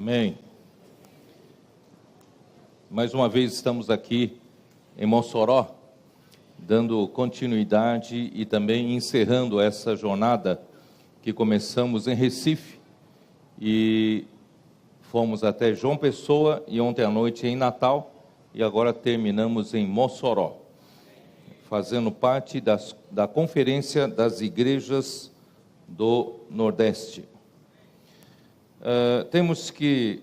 Amém. Mais uma vez estamos aqui em Mossoró, dando continuidade e também encerrando essa jornada que começamos em Recife e fomos até João Pessoa e ontem à noite em Natal e agora terminamos em Mossoró, fazendo parte da Conferência das Igrejas do Nordeste. Temos que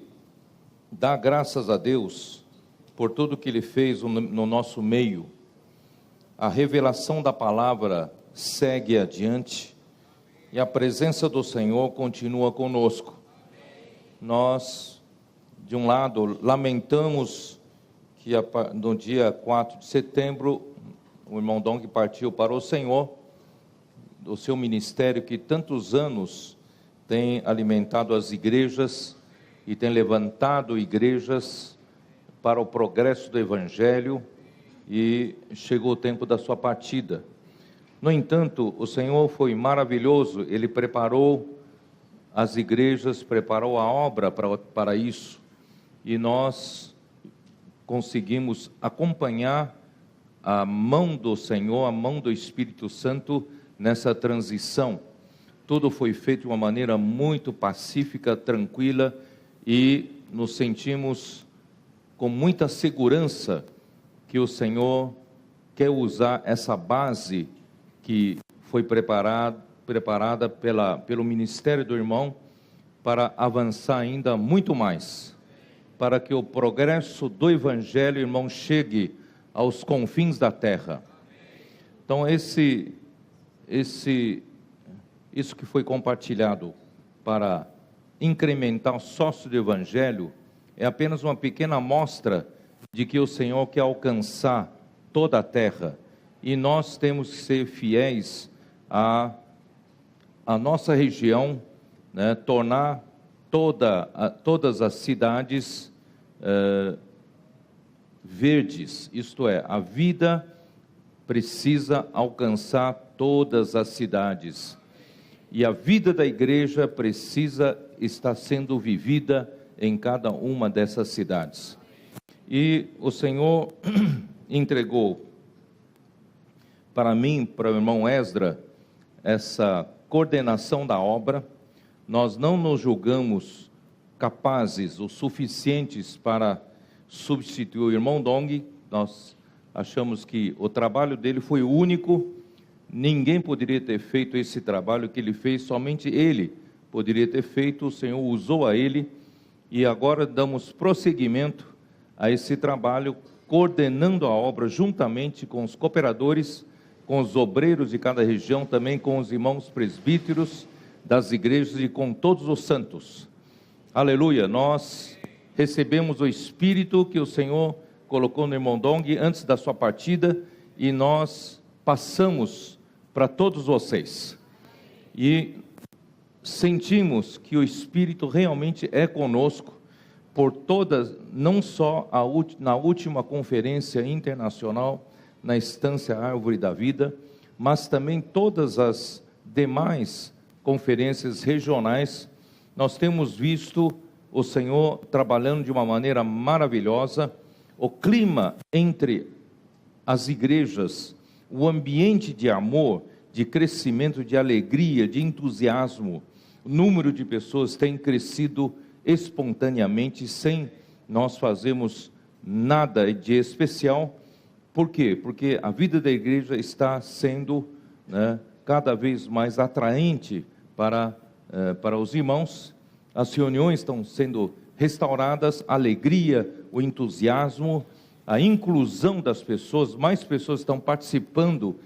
dar graças a Deus por tudo que Ele fez no nosso meio. A revelação da palavra segue adiante e a presença do Senhor continua conosco. Nós, de um lado, lamentamos que no dia 4 de setembro, o irmão Dong partiu para o Senhor, do seu ministério que tantos anos tem alimentado as igrejas e tem levantado igrejas para o progresso do Evangelho, e chegou o tempo da sua partida. No entanto, o Senhor foi maravilhoso, Ele preparou as igrejas, preparou a obra para isso, e nós conseguimos acompanhar a mão do Senhor, a mão do Espírito Santo nessa transição. Tudo foi feito de uma maneira muito pacífica, tranquila, e nos sentimos com muita segurança que o Senhor quer usar essa base que foi preparada pelo ministério do irmão para avançar ainda muito mais, para que o progresso do Evangelho, irmão, chegue aos confins da terra. Então, isso que foi compartilhado para incrementar o sócio do Evangelho é apenas uma pequena amostra de que o Senhor quer alcançar toda a terra, e nós temos que ser fiéis à nossa região, né, tornar todas as cidades verdes, isto é, a vida precisa alcançar todas as cidades. E a vida da igreja precisa estar sendo vivida em cada uma dessas cidades. E o Senhor entregou para mim, para o irmão Esdra, essa coordenação da obra. Nós não nos julgamos capazes ou suficientes para substituir o irmão Dong. Nós achamos que o trabalho dele foi único. Ninguém poderia ter feito esse trabalho que ele fez, somente ele poderia ter feito. O Senhor usou a ele, e agora damos prosseguimento a esse trabalho, coordenando a obra juntamente com os cooperadores, com os obreiros de cada região, também com os irmãos presbíteros das igrejas e com todos os santos. Aleluia! Nós recebemos o Espírito que o Senhor colocou no irmão Dong antes da sua partida, e nós passamos para todos vocês, e sentimos que o Espírito realmente é conosco, por todas, não só na última conferência internacional, na Estância Árvore da Vida, mas também todas as demais conferências regionais. Nós temos visto o Senhor trabalhando de uma maneira maravilhosa. O clima entre as igrejas, o ambiente de amor, de crescimento, de alegria, de entusiasmo, o número de pessoas tem crescido espontaneamente, sem nós fazermos nada de especial. Por quê? Porque a vida da igreja está sendo, cada vez mais atraente para os irmãos. As reuniões estão sendo restauradas, a alegria, o entusiasmo, a inclusão das pessoas, mais pessoas estão participando,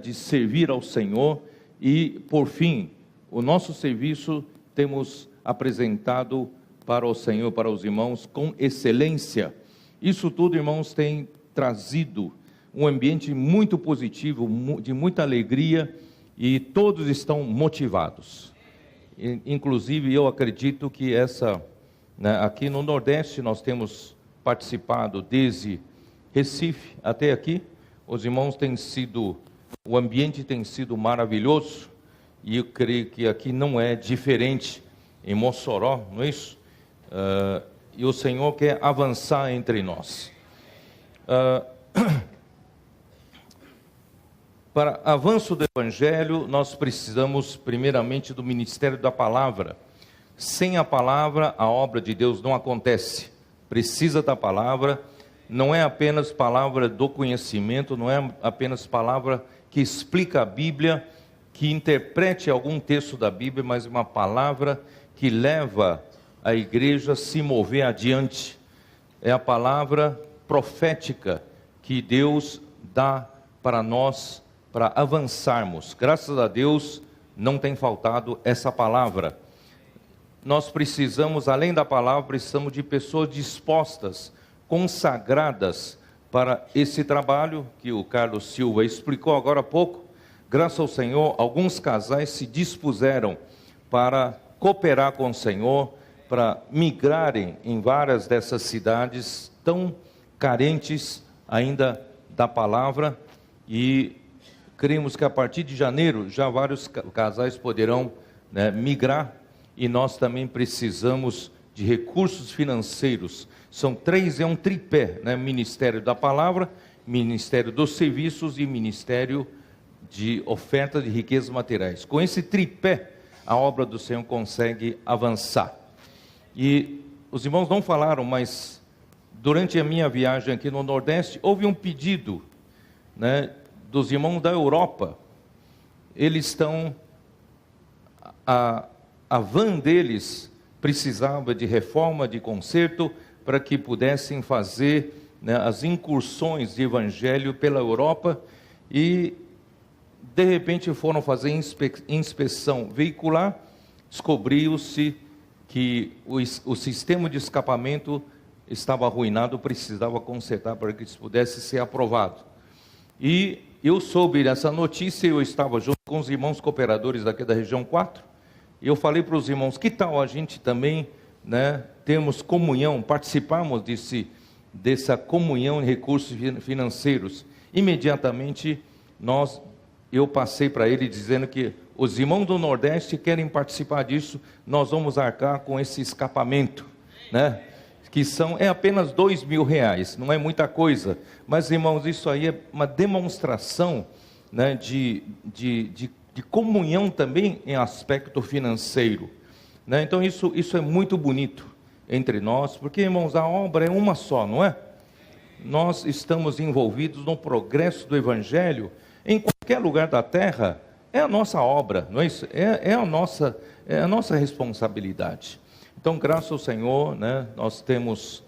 de servir ao Senhor. E, por fim, o nosso serviço temos apresentado para o Senhor, para os irmãos, com excelência. Isso tudo, irmãos, tem trazido um ambiente muito positivo, de muita alegria, e todos estão motivados. Inclusive, eu acredito que aqui no Nordeste nós temos participado desde Recife até aqui. Os irmãos o ambiente tem sido maravilhoso, e eu creio que aqui não é diferente em Mossoró, não é isso? e o Senhor quer avançar entre nós. Para avanço do Evangelho, nós precisamos primeiramente do ministério da palavra. Sem a palavra, a obra de Deus não acontece. Precisa da palavra, não é apenas palavra do conhecimento, não é apenas palavra que explica a Bíblia, que interprete algum texto da Bíblia, mas uma palavra que leva a igreja a se mover adiante. É a palavra profética que Deus dá para nós, para avançarmos. Graças a Deus, não tem faltado essa palavra. Nós precisamos, além da palavra, precisamos de pessoas dispostas, consagradas para esse trabalho que o Carlos Silva explicou agora há pouco. Graças ao Senhor, alguns casais se dispuseram para cooperar com o Senhor, para migrarem em várias dessas cidades tão carentes ainda da palavra, e cremos que a partir de janeiro já vários casais poderão migrar, e nós também precisamos de recursos financeiros. São três, é um tripé, Ministério da Palavra, Ministério dos Serviços e Ministério de Oferta de Riquezas Materiais. Com esse tripé, a obra do Senhor consegue avançar. E os irmãos não falaram, mas durante a minha viagem aqui no Nordeste, houve um pedido, dos irmãos da Europa. Eles estão, a van deles precisava de reforma, de conserto, para que pudessem fazer as incursões de evangelho pela Europa, e de repente foram fazer inspeção veicular, descobriu-se que o sistema de escapamento estava arruinado, precisava consertar para que isso pudesse ser aprovado. E eu soube dessa notícia, eu estava junto com os irmãos cooperadores daqui da região 4, e eu falei para os irmãos, que tal a gente também, termos comunhão, participarmos dessa comunhão em recursos financeiros. Imediatamente, eu passei para ele dizendo que os irmãos do Nordeste querem participar disso, nós vamos arcar com esse escapamento, que é apenas R$2.000, não é muita coisa, mas irmãos, isso aí é uma demonstração de comunhão também em aspecto financeiro, então isso é muito bonito entre nós, porque irmãos, a obra é uma só, não é? Nós estamos envolvidos no progresso do Evangelho, em qualquer lugar da terra, é a nossa obra, não é isso? É a nossa responsabilidade. Então, graças ao Senhor, nós temos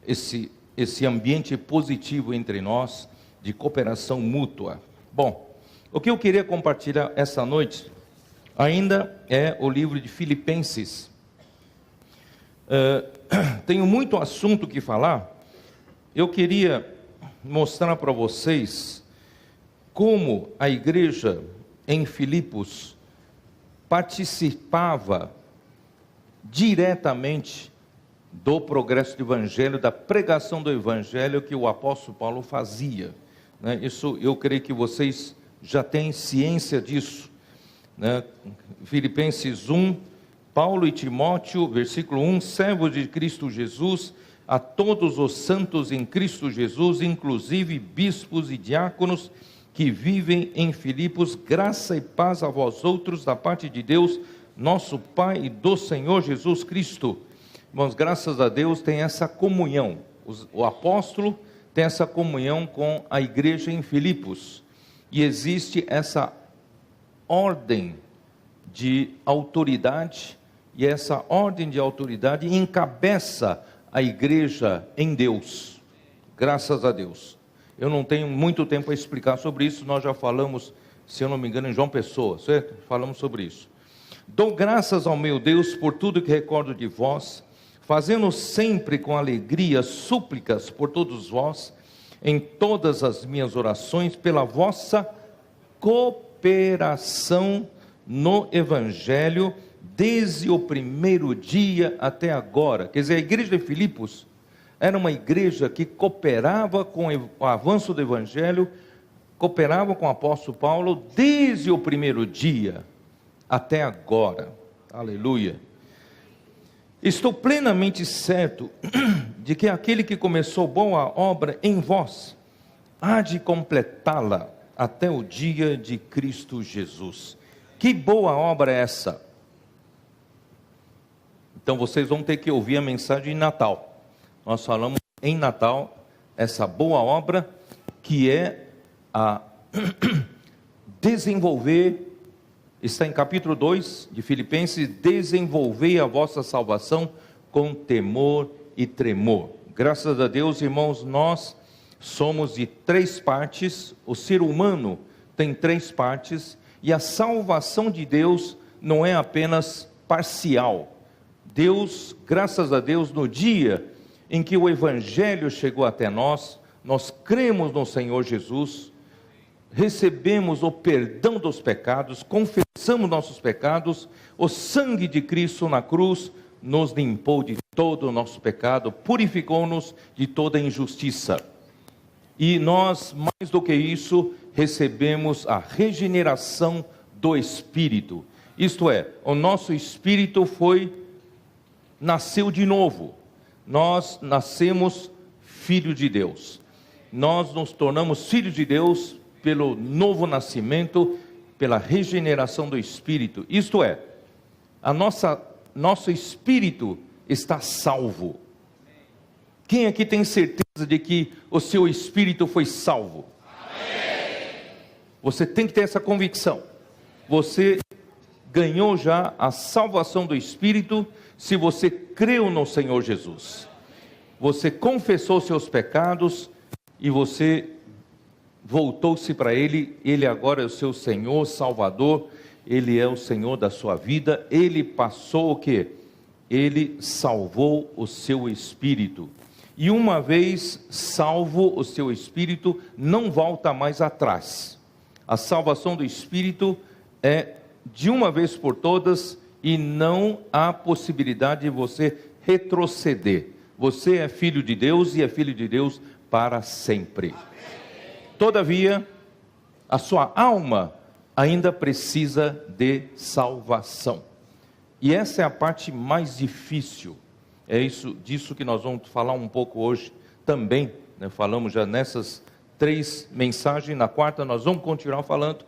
esse ambiente positivo entre nós, de cooperação mútua. Bom, o que eu queria compartilhar essa noite, ainda é o livro de Filipenses. Tenho muito assunto que falar. Eu queria mostrar para vocês como a igreja em Filipos participava diretamente do progresso do Evangelho, da pregação do Evangelho que o apóstolo Paulo fazia. Isso eu creio que vocês já têm ciência disso. Filipenses 1, Paulo e Timóteo, versículo 1, servos de Cristo Jesus, a todos os santos em Cristo Jesus, inclusive bispos e diáconos, que vivem em Filipos, graça e paz a vós outros, da parte de Deus, nosso Pai e do Senhor Jesus Cristo. Irmãos, graças a Deus tem essa comunhão, o apóstolo tem essa comunhão com a igreja em Filipos, e existe essa ordem de autoridade, e essa ordem de autoridade encabeça a igreja em Deus, graças a Deus. Eu não tenho muito tempo a explicar sobre isso, nós já falamos, se eu não me engano, em João Pessoa, certo? Falamos sobre isso. Dou graças ao meu Deus por tudo que recordo de vós, fazendo sempre com alegria súplicas por todos vós, em todas as minhas orações, pela vossa cooperação no Evangelho, desde o primeiro dia até agora. Quer dizer, a igreja de Filipos era uma igreja que cooperava com o avanço do Evangelho, cooperava com o apóstolo Paulo desde o primeiro dia até agora. Aleluia. Estou plenamente certo de que aquele que começou boa obra em vós, há de completá-la até o dia de Cristo Jesus. Que boa obra é essa? Então vocês vão ter que ouvir a mensagem de Natal. Nós falamos em Natal, essa boa obra, que é a desenvolver, está em capítulo 2 de Filipenses, desenvolver a vossa salvação com temor e tremor. Graças a Deus, irmãos, nós somos de 3 partes, o ser humano tem 3 partes, e a salvação de Deus não é apenas parcial. Deus, graças a Deus, no dia em que o Evangelho chegou até nós, nós cremos no Senhor Jesus, recebemos o perdão dos pecados, confessamos nossos pecados, o sangue de Cristo na cruz nos limpou de todo o nosso pecado, purificou-nos de toda injustiça. E nós, mais do que isso, recebemos a regeneração do Espírito. Isto é, o nosso Espírito nasceu de novo. Nós nascemos filhos de Deus. Nós nos tornamos filhos de Deus pelo novo nascimento, pela regeneração do Espírito. Isto é, nosso Espírito está salvo. Quem aqui tem certeza de que o seu Espírito foi salvo? Amém. Você tem que ter essa convicção. Você ganhou já a salvação do Espírito se você creu no Senhor Jesus. Você confessou seus pecados e você voltou-se para Ele. Ele agora é o seu Senhor, Salvador. Ele é o Senhor da sua vida. Ele passou o quê? Ele salvou o seu espírito. E uma vez salvo o seu espírito, não volta mais atrás. A salvação do espírito é de uma vez por todas e não há possibilidade de você retroceder. Você é filho de Deus e é filho de Deus para sempre. Todavia, a sua alma ainda precisa de salvação. E essa é a parte mais difícil. É disso que nós vamos falar um pouco hoje também, né? Falamos já nessas 3 mensagens, na 4ª nós vamos continuar falando.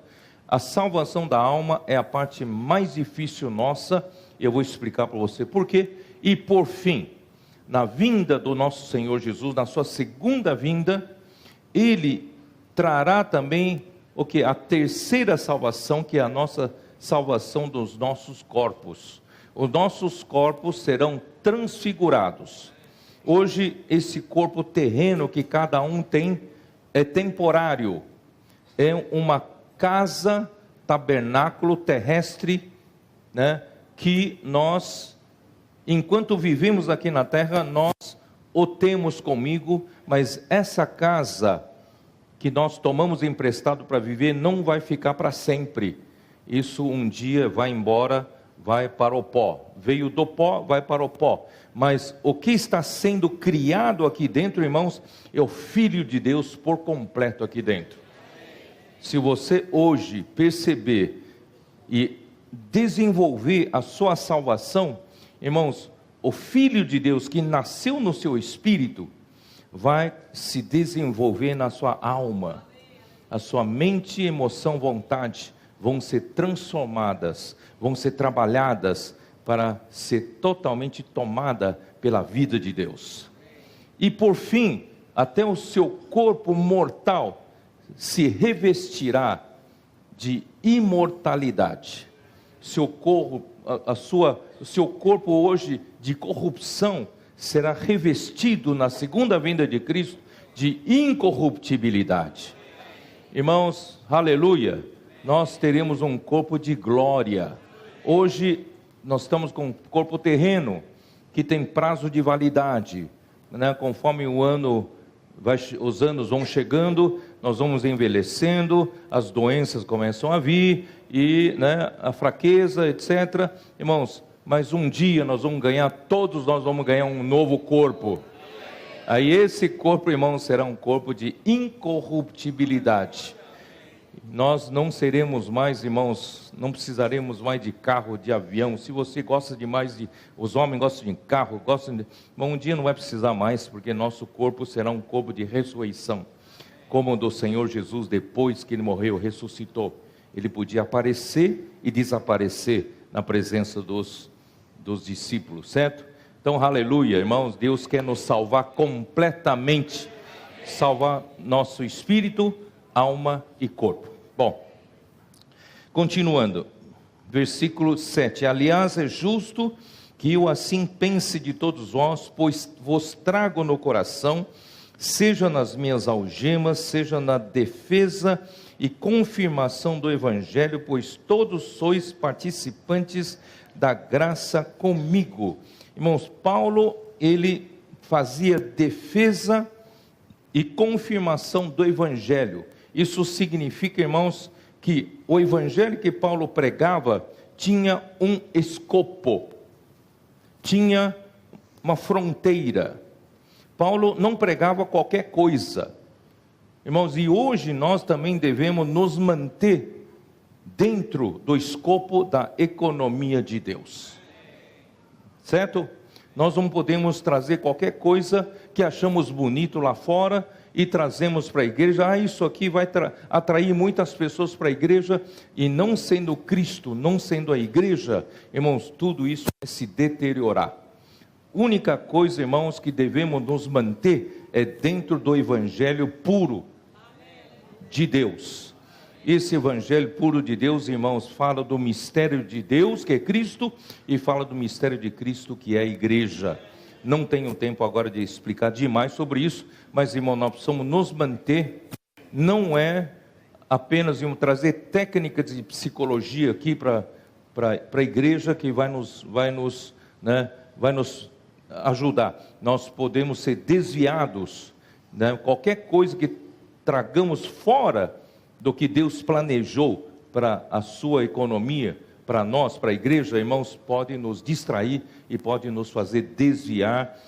A salvação da alma é a parte mais difícil nossa, eu vou explicar para você por quê. E por fim, na vinda do nosso Senhor Jesus, na sua segunda vinda, Ele trará também o que? A terceira salvação, que é a nossa salvação dos nossos corpos. Os nossos corpos serão transfigurados. Hoje, esse corpo terreno que cada um tem é temporário. É uma casa, tabernáculo terrestre, né? Que nós, enquanto vivemos aqui na terra, nós o temos comigo, mas essa casa que nós tomamos emprestado para viver não vai ficar para sempre. Isso um dia vai embora, vai para o pó. Veio do pó, vai para o pó. Mas o que está sendo criado aqui dentro, irmãos, é o Filho de Deus por completo aqui dentro. Se você hoje perceber e desenvolver a sua salvação, irmãos, o Filho de Deus que nasceu no seu espírito, vai se desenvolver na sua alma. A sua mente, emoção, vontade vão ser transformadas, vão ser trabalhadas para ser totalmente tomada pela vida de Deus. E por fim, até o seu corpo mortal se revestirá de imortalidade. O seu corpo hoje de corrupção será revestido na segunda vinda de Cristo de incorruptibilidade. Irmãos, aleluia, nós teremos um corpo de glória. Hoje nós estamos com um corpo terreno que tem prazo de validade, né? Conforme os anos vão chegando, nós vamos envelhecendo, as doenças começam a vir, e, né, a fraqueza, etc. Irmãos, mas um dia todos nós vamos ganhar um novo corpo. Aí esse corpo, irmãos, será um corpo de incorruptibilidade. Nós não seremos mais, irmãos, não precisaremos mais de carro, de avião. Se você gosta demais os homens gostam de carro, um dia não vai precisar mais, porque nosso corpo será um corpo de ressurreição, como o do Senhor Jesus, depois que Ele morreu, ressuscitou. Ele podia aparecer e desaparecer na presença dos discípulos, certo? Então, aleluia, irmãos, Deus quer nos salvar completamente, salvar nosso espírito, alma e corpo. Bom, continuando, versículo 7, aliás é justo que eu assim pense de todos vós, pois vos trago no coração, seja nas minhas algemas, seja na defesa e confirmação do Evangelho, pois todos sois participantes da graça comigo. Irmãos, Paulo, ele fazia defesa e confirmação do Evangelho. Isso significa, irmãos, que o Evangelho que Paulo pregava tinha um escopo, tinha uma fronteira. Paulo não pregava qualquer coisa. Irmãos, e hoje nós também devemos nos manter dentro do escopo da economia de Deus, certo? Nós não podemos trazer qualquer coisa que achamos bonito lá fora e trazemos para a igreja. Isso aqui vai atrair muitas pessoas para a igreja, e não sendo Cristo, não sendo a igreja, irmãos, tudo isso vai se deteriorar. Única coisa, irmãos, que devemos nos manter é dentro do evangelho puro de Deus. Esse evangelho puro de Deus, irmãos, fala do mistério de Deus, que é Cristo, e fala do mistério de Cristo, que é a igreja. Não tenho tempo agora de explicar demais sobre isso, mas, irmão, nós precisamos nos manter. Não é apenas trazer técnicas de psicologia aqui para a igreja que vai nos ajudar. Nós podemos ser desviados, né? Qualquer coisa que tragamos fora do que Deus planejou para a sua economia, para nós, para a igreja, irmãos, pode nos distrair e pode nos fazer desviar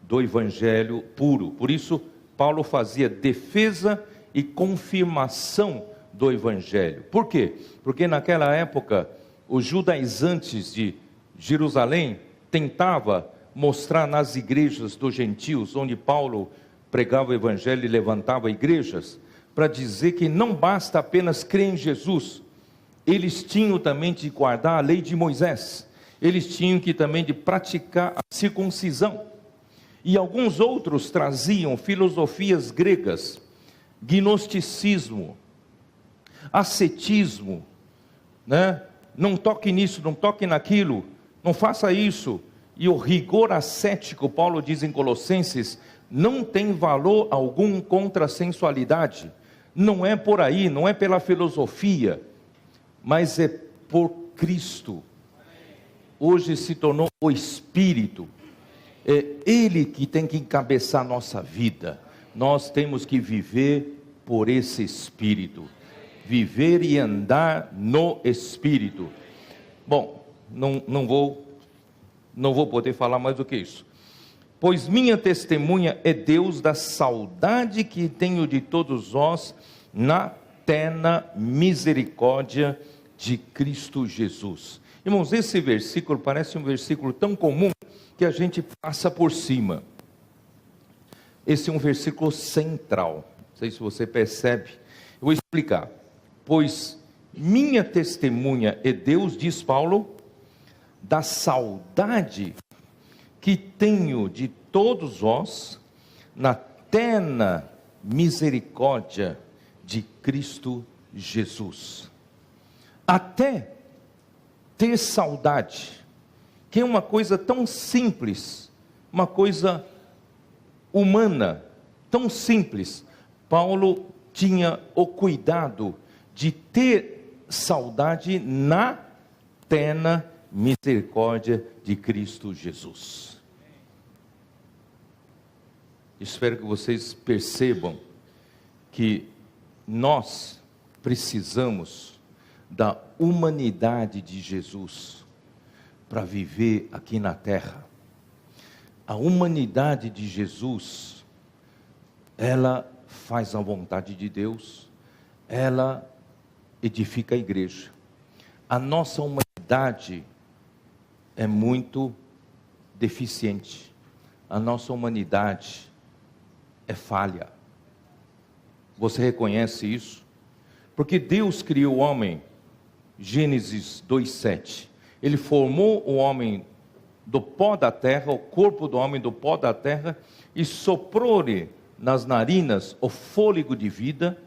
do evangelho puro. Por isso, Paulo fazia defesa e confirmação do evangelho. Por quê? Porque naquela época, os judaizantes de Jerusalém tentavam mostrar nas igrejas dos gentios, onde Paulo pregava o evangelho e levantava igrejas, para dizer que não basta apenas crer em Jesus, eles tinham também de guardar a lei de Moisés, eles tinham que também de praticar a circuncisão, e alguns outros traziam filosofias gregas, gnosticismo, ascetismo, né? Não toque nisso, não toque naquilo, não faça isso, e o rigor ascético, Paulo diz em Colossenses, não tem valor algum contra a sensualidade. Não é por aí, não é pela filosofia, mas é por Cristo. Hoje se tornou o Espírito, é Ele que tem que encabeçar nossa vida. Nós temos que viver por esse Espírito, viver e andar no Espírito. Bom, não vou poder falar mais do que isso. Pois minha testemunha é Deus da saudade que tenho de todos vós na terna misericórdia de Cristo Jesus. Irmãos, esse versículo parece um versículo tão comum que a gente passa por cima. Esse é um versículo central. Não sei se você percebe. Eu vou explicar. Pois minha testemunha é Deus, diz Paulo, da saudade que tenho de todos vós na terna misericórdia de Cristo Jesus. Até ter saudade, que é uma coisa tão simples, uma coisa humana, tão simples, Paulo tinha o cuidado de ter saudade na terna misericórdia de Cristo Jesus. Espero que vocês percebam que nós precisamos da humanidade de Jesus para viver aqui na terra. A humanidade de Jesus, ela faz a vontade de Deus, ela edifica a igreja. A nossa humanidade é muito deficiente. A nossa humanidade é falha. Você reconhece isso? Porque Deus criou o homem, Gênesis 2:7. Ele formou o homem do pó da terra, o corpo do homem do pó da terra, e soprou-lhe nas narinas o fôlego de vida,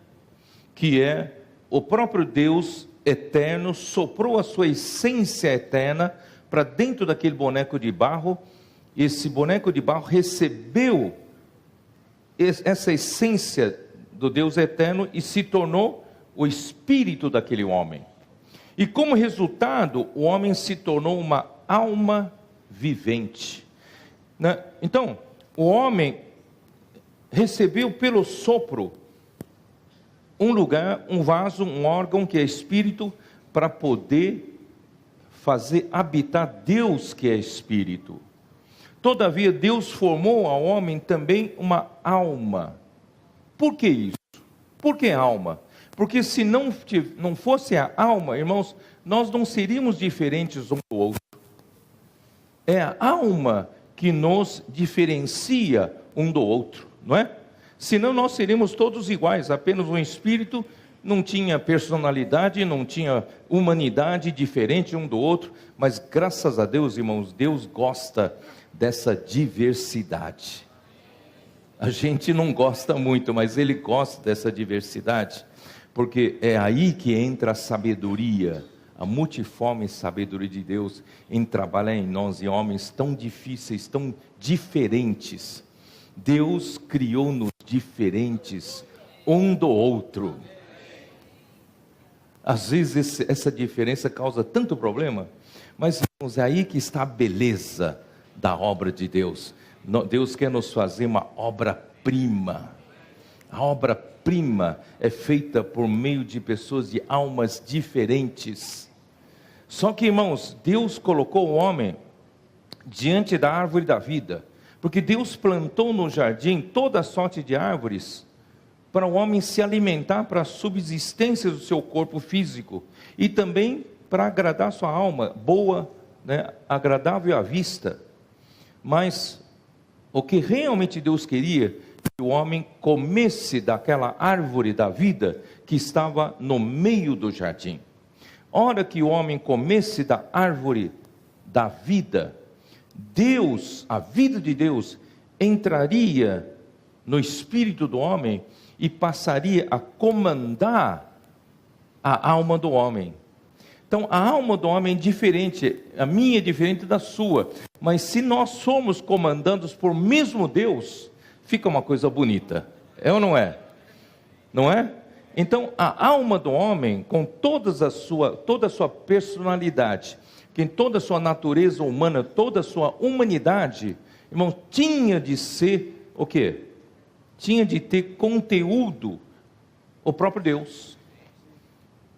que é o próprio Deus eterno, soprou a sua essência eterna para dentro daquele boneco de barro. Esse boneco de barro recebeu essa essência do Deus eterno e se tornou o espírito daquele homem. E como resultado, o homem se tornou uma alma vivente. Então, o homem recebeu pelo sopro um lugar, um vaso, um órgão que é espírito, para poder fazer habitar Deus que é espírito. Todavia, Deus formou ao homem também uma alma. Por que isso? Por que alma? Porque se não fosse a alma, irmãos, nós não seríamos diferentes um do outro. É a alma que nos diferencia um do outro, não é? Senão nós seríamos todos iguais, apenas um espírito, não tinha personalidade, não tinha humanidade diferente um do outro, mas graças a Deus, irmãos, Deus gosta dessa diversidade. A gente não gosta muito, mas Ele gosta dessa diversidade, porque é aí que entra a sabedoria, a multiforme sabedoria de Deus em trabalhar em nós, em homens tão difíceis, tão diferentes. Deus criou-nos diferentes um do outro. Às vezes essa diferença causa tanto problema, mas irmãos, é aí que está a beleza da obra de Deus. Deus quer nos fazer uma obra-prima. A obra-prima é feita por meio de pessoas de almas diferentes. Só que, irmãos, Deus colocou o homem diante da árvore da vida, porque Deus plantou no jardim toda sorte de árvores para o homem se alimentar, para a subsistência do seu corpo físico e também para agradar sua alma, boa, agradável à vista. Mas o que realmente Deus queria, que o homem comesse daquela árvore da vida que estava no meio do jardim. Hora que o homem comesse da árvore da vida, Deus, a vida de Deus, entraria no espírito do homem e passaria a comandar a alma do homem. Então, a alma do homem é diferente, a minha é diferente da sua, mas se nós somos comandados por mesmo Deus, fica uma coisa bonita, é ou não é? Não é? Então, a alma do homem, com toda a sua personalidade, com toda a sua natureza humana, toda a sua humanidade, irmão, tinha de ser o quê? Tinha de ter conteúdo, o próprio Deus.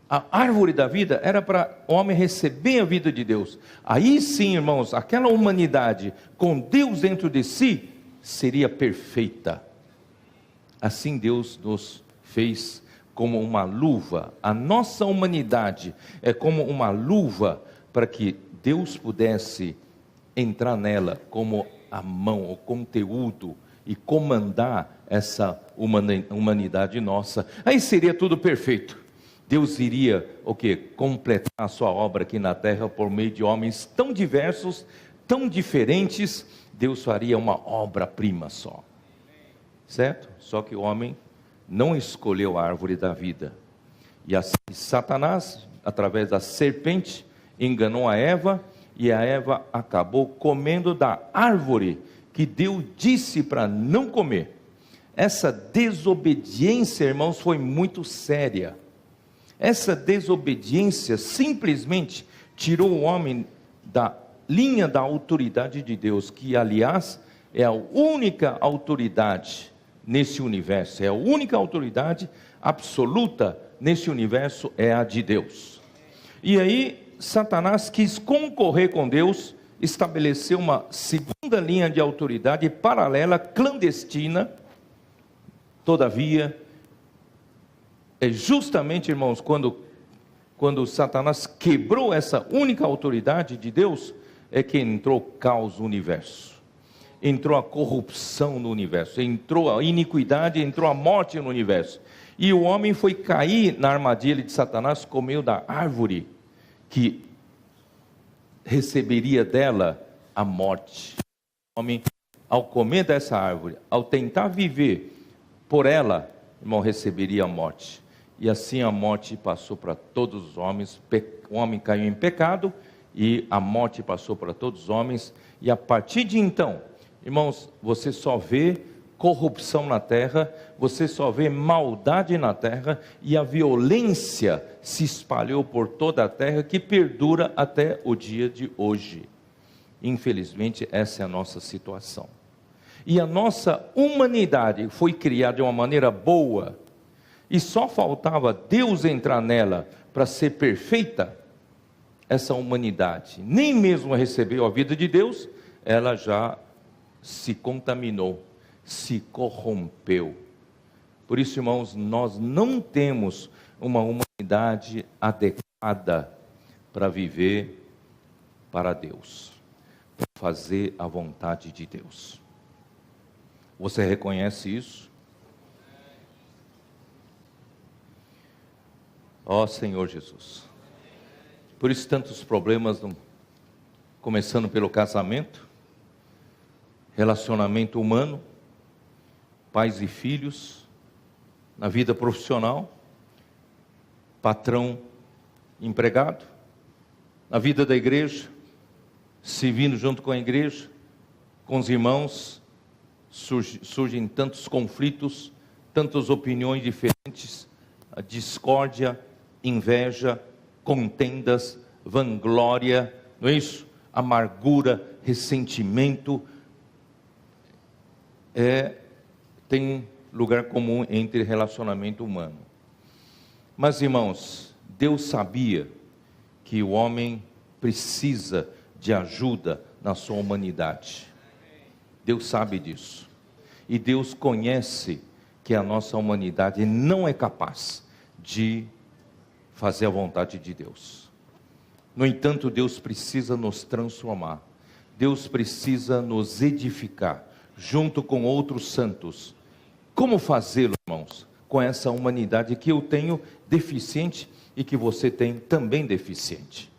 A árvore da vida era para o homem receber a vida de Deus. Aí sim, irmãos, aquela humanidade com Deus dentro de si, seria perfeita. Assim Deus nos fez como uma luva. A nossa humanidade é como uma luva para que Deus pudesse entrar nela como a mão, o conteúdo e comandar essa humanidade nossa. Aí seria tudo perfeito. Deus iria o quê? Completar a sua obra aqui na terra por meio de homens tão diversos, tão diferentes. Deus faria uma obra-prima só. Certo? Só que o homem não escolheu a árvore da vida. E assim Satanás, através da serpente, enganou a Eva, e a Eva acabou comendo da árvore que Deus disse para não comer. Essa desobediência, irmãos, foi muito séria. Essa desobediência simplesmente tirou o homem da linha da autoridade de Deus, que aliás é a única autoridade nesse universo, é a única autoridade absoluta nesse universo, é a de Deus. E aí Satanás quis concorrer com Deus, estabeleceu uma segunda linha de autoridade paralela, clandestina. Todavia, É justamente, irmãos, quando Satanás quebrou essa única autoridade de Deus, é que entrou o caos no universo, entrou a corrupção no universo, entrou a iniquidade, entrou a morte no universo. E o homem foi cair na armadilha de Satanás, comeu da árvore que receberia dela a morte. O homem, ao comer dessa árvore, ao tentar viver por ela, irmão, receberia a morte. E assim a morte passou para todos os homens. O homem caiu em pecado e a morte passou para todos os homens. E a partir de então, irmãos, você só vê corrupção na terra, você só vê maldade na terra, e a violência se espalhou por toda a terra, que perdura até o dia de hoje. Infelizmente, essa é a nossa situação. E a nossa humanidade foi criada de uma maneira boa, e só faltava Deus entrar nela para ser perfeita. Essa humanidade nem mesmo recebeu a vida de Deus, ela já se contaminou, se corrompeu. Por isso, irmãos, nós não temos uma humanidade adequada para viver para Deus, para fazer a vontade de Deus. Você reconhece isso? Ó Senhor Jesus. Por isso tantos problemas, começando pelo casamento, relacionamento humano, pais e filhos, na vida profissional, patrão, empregado, na vida da igreja, servindo junto com a igreja, com os irmãos, surgem tantos conflitos, tantas opiniões diferentes, a discórdia, inveja, contendas, vanglória, não é isso? Amargura, ressentimento, tem lugar comum entre relacionamento humano. Mas, irmãos, Deus sabia que o homem precisa de ajuda na sua humanidade. Deus sabe disso. E Deus conhece que a nossa humanidade não é capaz de fazer a vontade de Deus. No entanto, Deus precisa nos transformar. Deus precisa nos edificar, junto com outros santos. Como fazê-lo, irmãos? Com essa humanidade que eu tenho deficiente e que você tem também deficiente.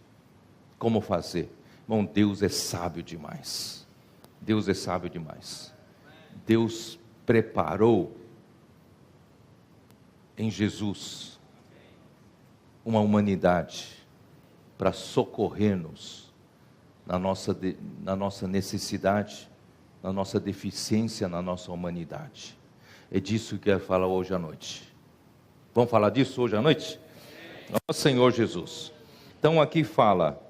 Como fazer? Irmão, Deus é sábio demais. Deus é sábio demais. Deus preparou em Jesus uma humanidade para socorrer-nos na nossa necessidade, na nossa deficiência, na nossa humanidade. É disso que eu quero falar hoje à noite. Vamos falar disso hoje à noite? Ó Senhor Jesus. Então aqui fala: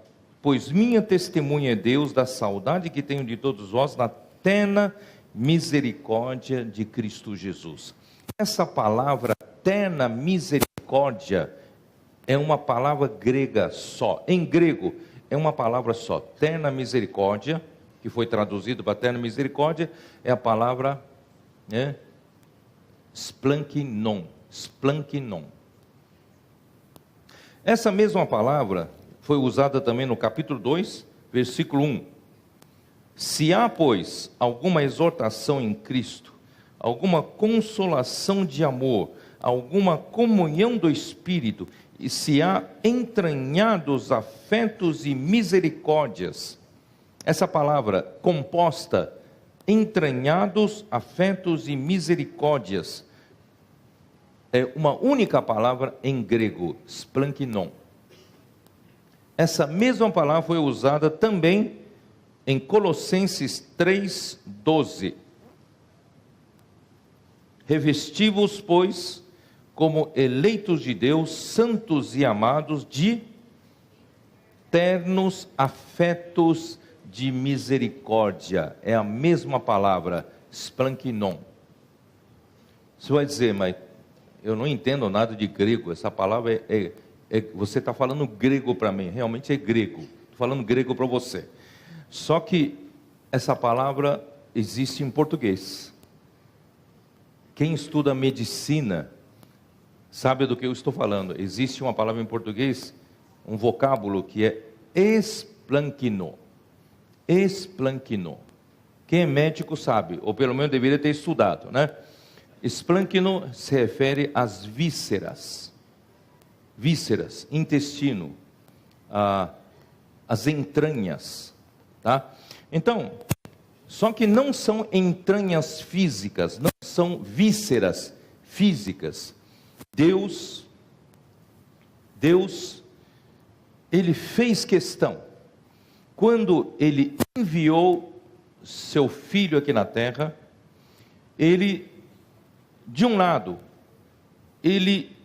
pois minha testemunha é Deus da saudade que tenho de todos vós na terna misericórdia de Cristo Jesus. Essa palavra terna misericórdia é uma palavra grega só. Em grego é uma palavra só. Terna misericórdia, que foi traduzido para terna misericórdia, é a palavra splankinon. Splankinon. Essa mesma palavra foi usada também no capítulo 2, versículo 1. Se há, pois, alguma exortação em Cristo, alguma consolação de amor, alguma comunhão do Espírito, e se há entranhados afetos e misericórdias, essa palavra composta, entranhados afetos e misericórdias, é uma única palavra em grego, splankinon. Essa mesma palavra foi usada também em Colossenses 3:12. Revesti-vos, pois, como eleitos de Deus, santos e amados, de ternos afetos de misericórdia. É a mesma palavra, splankinon. Você vai dizer, mas eu não entendo nada de grego. Essa palavra você está falando grego para mim. Realmente é grego. Estou falando grego para você. Só que essa palavra existe em português. Quem estuda medicina sabe do que eu estou falando. Existe uma palavra em português, um vocábulo que é esplanquinou. Esplanquinou. Quem é médico sabe, ou pelo menos deveria ter estudado, né? Esplanquinou se refere às vísceras. Vísceras, intestino, as entranhas, tá? Então, só que não são entranhas físicas, não são vísceras físicas. Deus, Ele fez questão, quando Ele enviou seu Filho aqui na terra, Ele, de um lado, Ele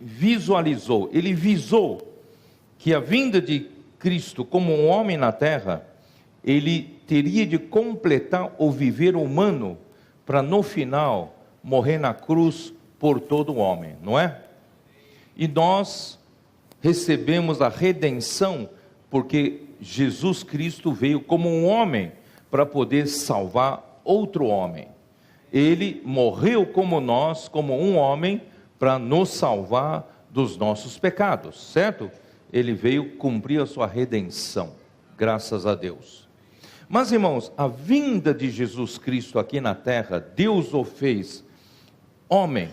visualizou, Ele visou que a vinda de Cristo como um homem na terra, Ele teria de completar o viver humano, para no final, morrer na cruz por todo homem, não é? E nós recebemos a redenção, porque Jesus Cristo veio como um homem, para poder salvar outro homem. Ele morreu como nós, como um homem, para nos salvar dos nossos pecados, certo? Ele veio cumprir a sua redenção, graças a Deus. Mas irmãos, a vinda de Jesus Cristo aqui na terra, Deus o fez homem,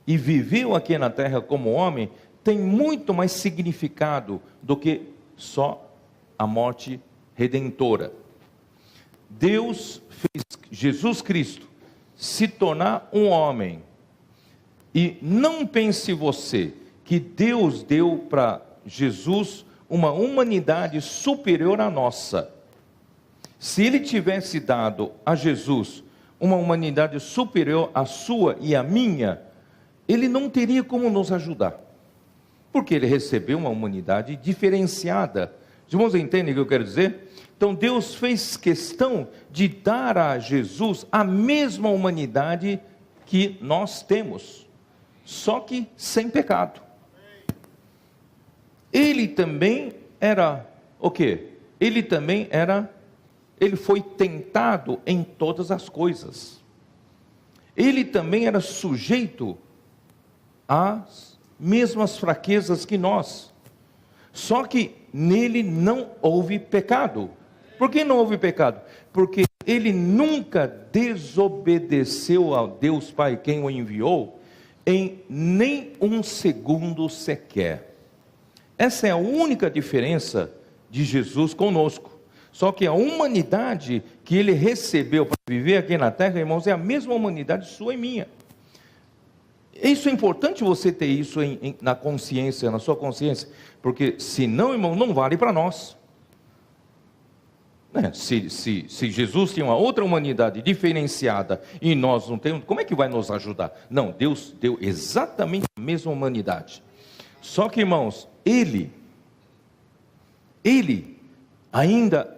e viveu aqui na terra como homem, tem muito mais significado do que só a morte redentora. Deus fez Jesus Cristo se tornar um homem, e não pense você que Deus deu para Jesus uma humanidade superior à nossa. Se Ele tivesse dado a Jesus uma humanidade superior à sua e à minha, Ele não teria como nos ajudar, porque Ele recebeu uma humanidade diferenciada. Os irmãos entendem o que eu quero dizer? Então Deus fez questão de dar a Jesus a mesma humanidade que nós temos, só que sem pecado. Ele também era o quê? Ele foi tentado em todas as coisas. Ele também era sujeito às mesmas fraquezas que nós. Só que nele não houve pecado. Por que não houve pecado? Porque ele nunca desobedeceu ao Deus Pai, quem o enviou, em nem um segundo sequer. Essa é a única diferença de Jesus conosco. Só que a humanidade que ele recebeu para viver aqui na terra, irmãos, é a mesma humanidade sua e minha. Isso é importante você ter isso na consciência, na sua consciência, porque senão, irmão, não vale para nós. Se Jesus tem uma outra humanidade diferenciada e nós não temos, como é que vai nos ajudar? Não, Deus deu exatamente a mesma humanidade. Só que, irmãos, Ele ainda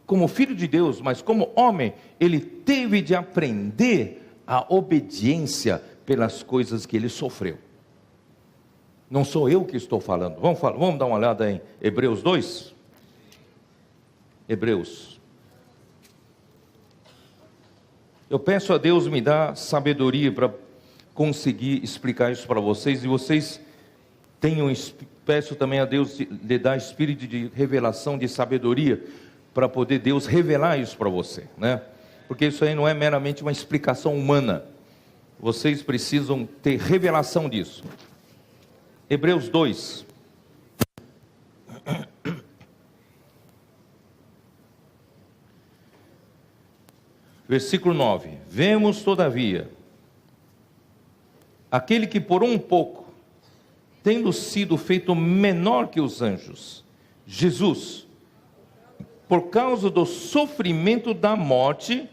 como filho de Deus, mas como homem, Ele teve de aprender a obediência pelas coisas que Ele sofreu. Não sou eu que estou falando. Vamos dar uma olhada em Hebreus 2? Hebreus. Eu peço a Deus me dar sabedoria para conseguir explicar isso para vocês, e vocês peço também a Deus lhe dar espírito de revelação, de sabedoria, para poder Deus revelar isso para você, né? Porque isso aí não é meramente uma explicação humana. Vocês precisam ter revelação disso. Hebreus 2. Versículo 9. Vemos, todavia, aquele que por um pouco, tendo sido feito menor que os anjos, Jesus, por causa do sofrimento da morte,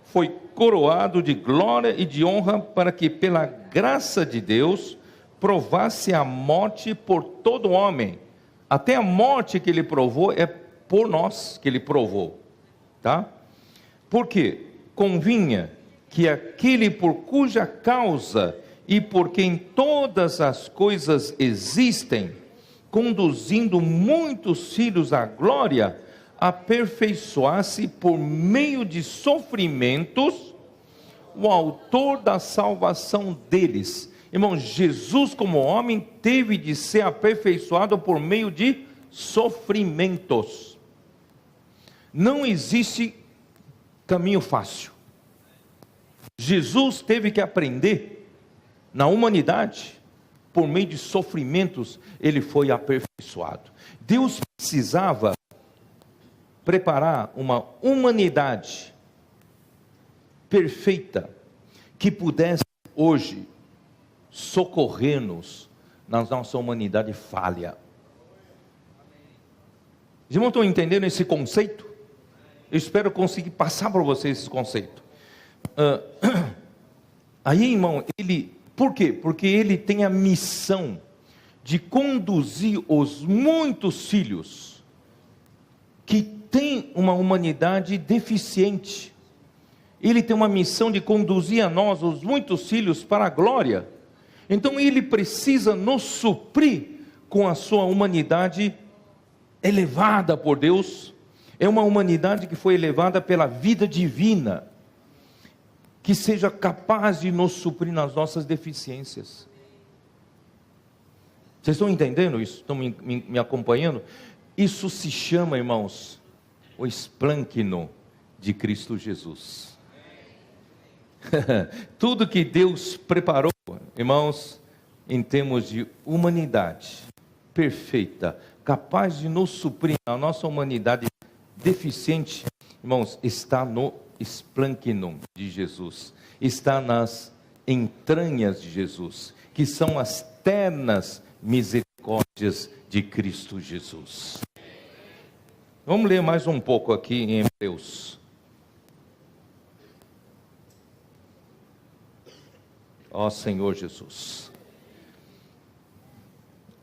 foi coroado de glória e de honra, para que pela graça de Deus provasse a morte por todo homem. Até a morte que ele provou é por nós que ele provou, tá? Porque convinha que aquele por cuja causa e por quem todas as coisas existem, conduzindo muitos filhos à glória, aperfeiçoasse por meio de sofrimentos o autor da salvação deles. Irmãos, Jesus como homem teve de ser aperfeiçoado por meio de sofrimentos. Não existe caminho fácil. Jesus teve que aprender na humanidade, por meio de sofrimentos, ele foi aperfeiçoado. Deus precisava preparar uma humanidade perfeita, que pudesse hoje socorrer-nos na nossa humanidade falha. Os irmãos estão entendendo esse conceito? Eu espero conseguir passar para vocês esse conceito. Aí, irmão, por quê? Porque ele tem a missão de conduzir os muitos filhos que têm uma humanidade deficiente. Ele tem uma missão de conduzir a nós, os muitos filhos, para a glória. Então ele precisa nos suprir com a sua humanidade elevada por Deus. É uma humanidade que foi elevada pela vida divina, que seja capaz de nos suprir nas nossas deficiências. Vocês estão entendendo isso? Estão me acompanhando? Isso se chama, irmãos, o esplâncno de Cristo Jesus. Tudo que Deus preparou, irmãos, em termos de humanidade perfeita, capaz de nos suprir a nossa humanidade deficiente, irmãos, está no esplâncno de Jesus, está nas entranhas de Jesus, que são as ternas misericórdias de Cristo Jesus. Vamos ler mais um pouco aqui em Hebreus. Ó Senhor Jesus.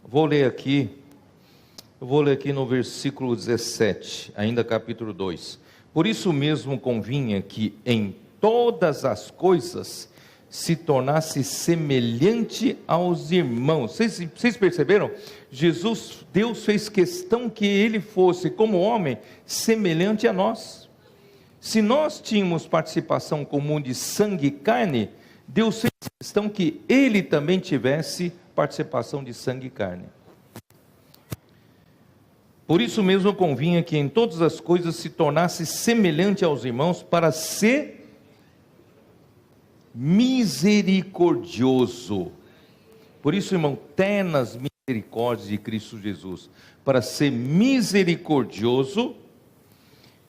Vou ler aqui no versículo 17, ainda capítulo 2. Por isso mesmo convinha que em todas as coisas se tornasse semelhante aos irmãos. Vocês perceberam? Deus fez questão que ele fosse, como homem, semelhante a nós. Se nós tínhamos participação comum de sangue e carne, Deus fez questão que ele também tivesse participação de sangue e carne. Por isso mesmo convinha que em todas as coisas se tornasse semelhante aos irmãos, para ser misericordioso. Por isso, irmão, ternas misericórdias de Cristo Jesus, para ser misericordioso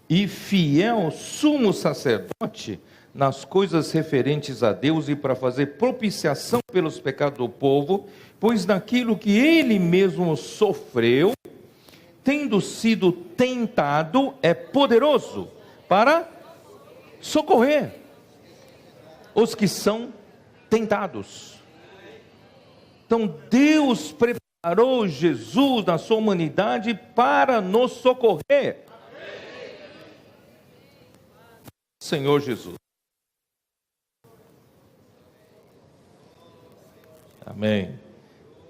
e fiel sumo sacerdote nas coisas referentes a Deus, e para fazer propiciação pelos pecados do povo, pois naquilo que ele mesmo sofreu, tendo sido tentado, é poderoso para socorrer os que são tentados. Então Deus preparou Jesus na sua humanidade para nos socorrer. Senhor Jesus. Amém.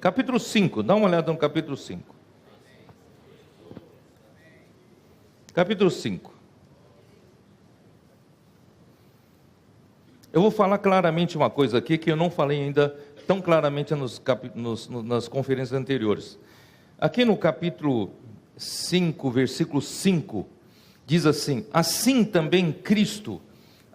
Capítulo 5, dá uma olhada no capítulo 5. Capítulo 5. Eu vou falar claramente uma coisa aqui que eu não falei ainda tão claramente nas conferências anteriores. Aqui no capítulo 5, versículo 5, diz assim: assim também Cristo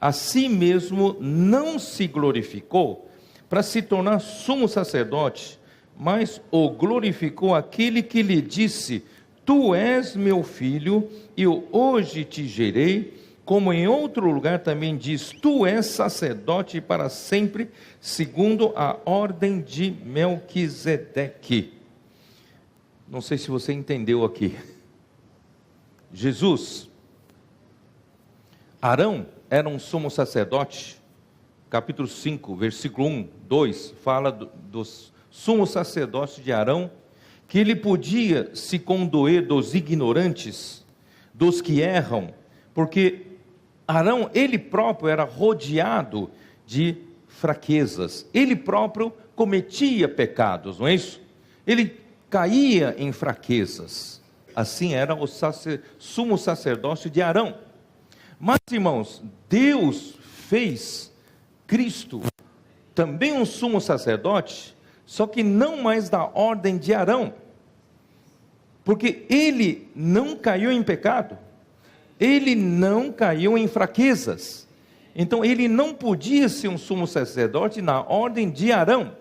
a si mesmo não se glorificou para se tornar sumo sacerdote, mas o glorificou aquele que lhe disse: tu és meu filho, eu hoje te gerei. Como em outro lugar também diz: tu és sacerdote para sempre, segundo a ordem de Melquisedeque. Não sei se você entendeu aqui. Arão era um sumo sacerdote. Capítulo 5, versículo 1, 2, fala dos sumos sacerdotes de Arão, que ele podia se condoer dos ignorantes, dos que erram, porque Arão, ele próprio era rodeado de fraquezas, ele próprio cometia pecados, não é isso? Ele caía em fraquezas. Assim era o sumo sacerdócio de Arão. Mas, irmãos, Deus fez Cristo, também um sumo sacerdote, só que não mais da ordem de Arão, porque ele não caiu em pecado, ele não caiu em fraquezas, então ele não podia ser um sumo sacerdote na ordem de Arão,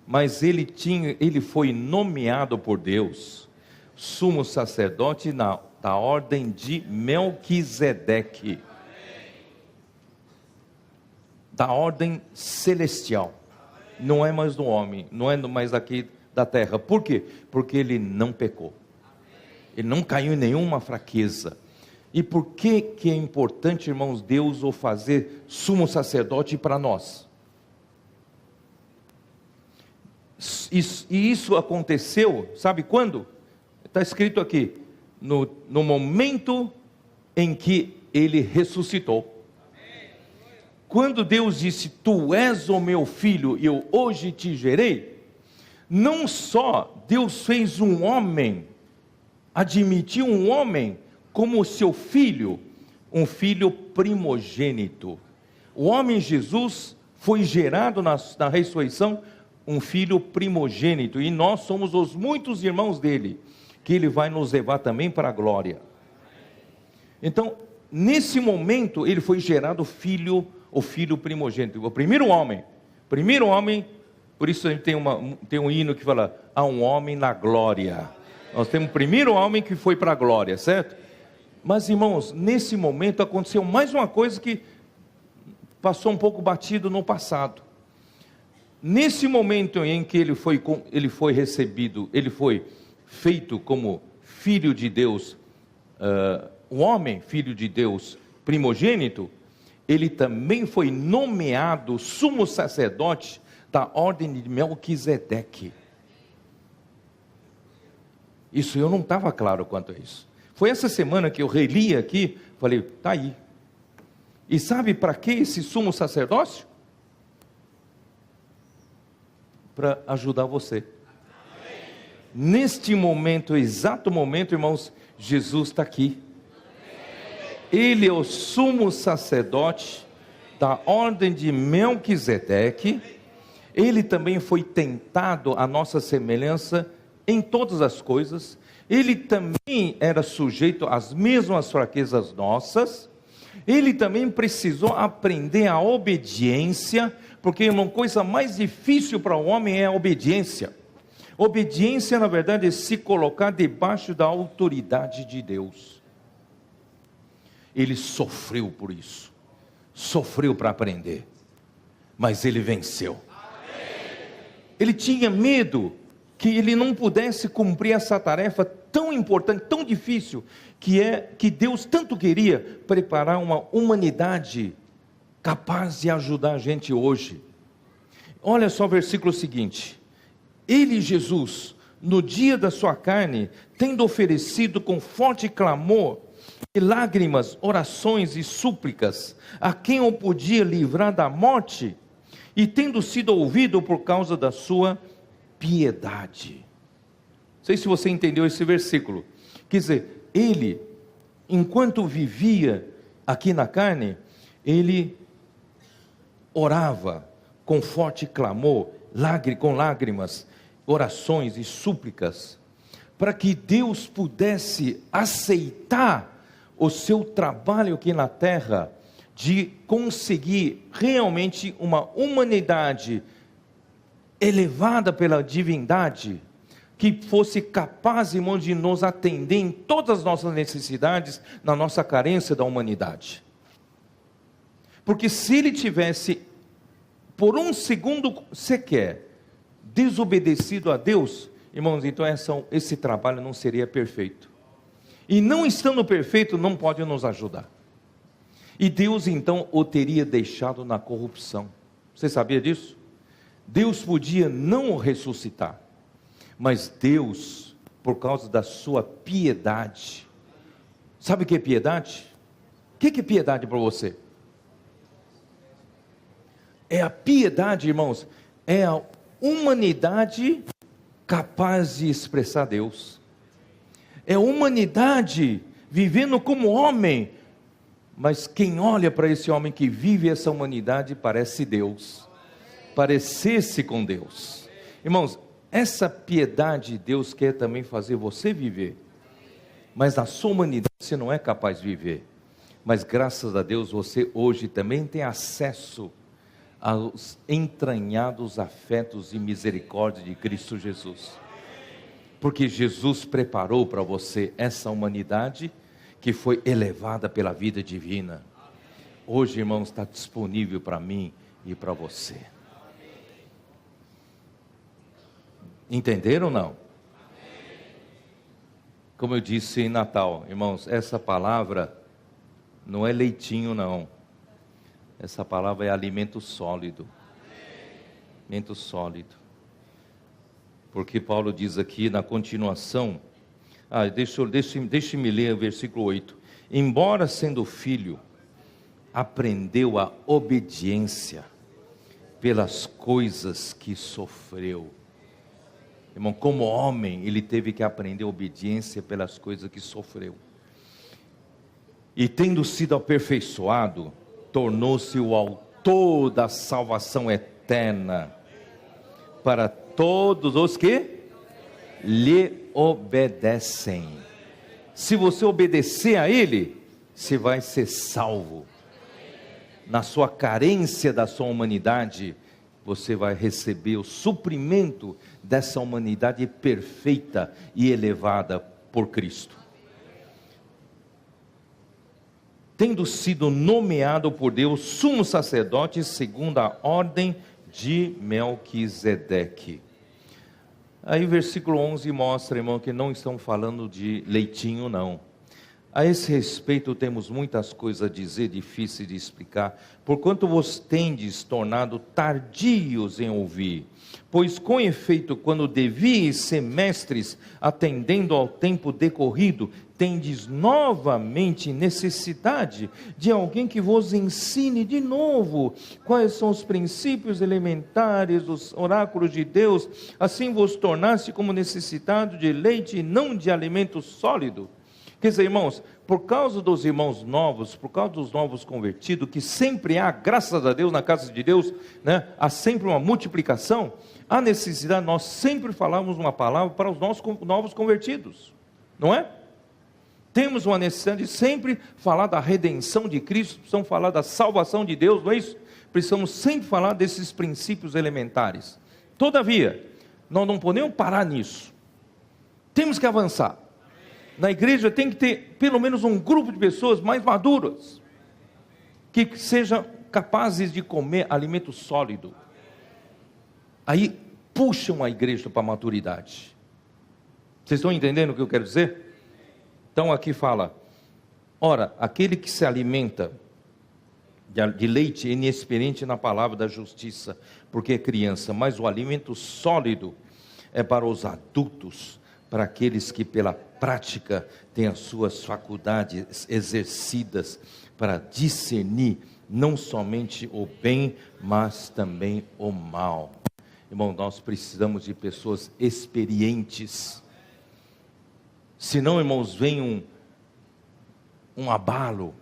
mas ele foi nomeado por Deus, sumo sacerdote da ordem de Melquisedeque, da ordem celestial, não é mais do homem, não é mais aqui da terra. Por quê? Porque ele não pecou, ele não caiu em nenhuma fraqueza. E por que é importante, irmãos, Deus o fazer sumo sacerdote para nós? E isso aconteceu, sabe quando? Está escrito aqui, no momento em que ele ressuscitou. Quando Deus disse, tu és o meu filho, e eu hoje te gerei, não só Deus fez um homem, admitiu um homem como seu filho, um filho primogênito. O homem Jesus foi gerado na ressurreição, um filho primogênito, e nós somos os muitos irmãos dele, que ele vai nos levar também para a glória. Então, nesse momento, ele foi gerado o filho primogênito, o primeiro homem, por isso a gente tem um hino que fala, há um homem na glória. Nós temos o primeiro homem que foi para a glória, certo? Mas irmãos, nesse momento aconteceu mais uma coisa que passou um pouco batido no passado. Nesse momento em que ele foi recebido, ele foi feito como filho de Deus, um homem, filho de Deus, primogênito, ele também foi nomeado sumo sacerdote da ordem de Melquisedeque. Isso eu não estava claro quanto a isso. Foi essa semana que eu reli aqui, falei, está aí. E sabe para que esse sumo sacerdócio? Para ajudar você. Neste momento, exato momento, irmãos, Jesus está aqui. Ele é o sumo sacerdote da ordem de Melquisedeque. Ele também foi tentado à nossa semelhança em todas as coisas. Ele também era sujeito às mesmas fraquezas nossas. Ele também precisou aprender a obediência, porque uma coisa mais difícil para o homem é a obediência. Obediência, na verdade, é se colocar debaixo da autoridade de Deus. Ele sofreu por isso, sofreu para aprender, mas ele venceu. Ele tinha medo que ele não pudesse cumprir essa tarefa tão importante, tão difícil, que Deus tanto queria preparar uma humanidade capaz de ajudar a gente hoje. Olha só o versículo seguinte: ele, Jesus, no dia da sua carne, tendo oferecido com forte clamor e lágrimas, orações e súplicas, a quem o podia livrar da morte, e tendo sido ouvido por causa da sua piedade. Não sei se você entendeu esse versículo. Quer dizer, ele, enquanto vivia aqui na carne, ele orava com forte clamor, com lágrimas, orações e súplicas, para que Deus pudesse aceitar o seu trabalho aqui na terra, de conseguir realmente uma humanidade elevada pela divindade, que fosse capaz, irmão, de nos atender em todas as nossas necessidades, na nossa carência da humanidade. Porque se ele tivesse, por um segundo sequer, desobedecido a Deus, irmãos, então esse trabalho não seria perfeito. E não estando perfeito, não pode nos ajudar. E Deus então o teria deixado na corrupção. Você sabia disso? Deus podia não o ressuscitar, mas Deus, por causa da sua piedade, sabe o que é piedade? O que é piedade para você? É a piedade, irmãos, é a humanidade capaz de expressar Deus. É a humanidade vivendo como homem, Mas quem olha para esse homem que vive essa humanidade parece Deus, parecer-se com Deus. Irmãos, essa piedade Deus quer também fazer você viver, mas na sua humanidade você não é capaz de viver. Mas graças a Deus você hoje também tem acesso aos entranhados afetos e misericórdia de Cristo Jesus. Porque Jesus preparou para você essa humanidade que foi elevada pela vida divina. Hoje, irmãos, está disponível para mim e para você. Entenderam ou não? Como eu disse em Natal, irmãos, essa palavra não é leitinho não. Essa palavra é alimento sólido. Alimento sólido. Porque Paulo diz aqui na continuação, deixe-me ler o versículo 8. Embora sendo filho, aprendeu a obediência pelas coisas que sofreu. Irmão, como homem, ele teve que aprender obediência pelas coisas que sofreu. E tendo sido aperfeiçoado, tornou-se o autor da salvação eterna para todos os que lhe obedecem. Se você obedecer a ele, você vai ser salvo. Na sua carência da sua humanidade, você vai receber o suprimento dessa humanidade perfeita e elevada por Cristo. Tendo sido nomeado por Deus sumo sacerdote segundo a ordem de Melquisedeque. Aí o versículo 11 mostra, irmão, que não estão falando de leitinho não. A esse respeito temos muitas coisas a dizer, difíceis de explicar, porquanto vos tendes tornado tardios em ouvir. Pois com efeito, quando devíeis ser mestres, atendendo ao tempo decorrido, tendes novamente necessidade de alguém que vos ensine de novo quais são os princípios elementares dos oráculos de Deus, assim vos tornaste como necessitado de leite e não de alimento sólido. Quer dizer, irmãos, por causa dos irmãos novos, por causa dos novos convertidos, que sempre há, graças a Deus, na casa de Deus, né, há sempre uma multiplicação, há necessidade de nós sempre falarmos uma palavra para os nossos novos convertidos, não é? Temos uma necessidade de sempre falar da redenção de Cristo, precisamos falar da salvação de Deus, não é isso? Precisamos sempre falar desses princípios elementares. Todavia, nós não podemos parar nisso, temos que avançar. Na igreja tem que ter pelo menos um grupo de pessoas mais maduras, que sejam capazes de comer alimento sólido. Aí puxam a igreja para a maturidade. Vocês estão entendendo o que eu quero dizer? Então aqui fala, ora, aquele que se alimenta de leite é inexperiente na palavra da justiça, porque é criança, mas o alimento sólido é para os adultos, para aqueles que pela prática têm as suas faculdades exercidas para discernir não somente o bem, mas também o mal. Irmão, nós precisamos de pessoas experientes. Senão, irmãos, vem um abalo,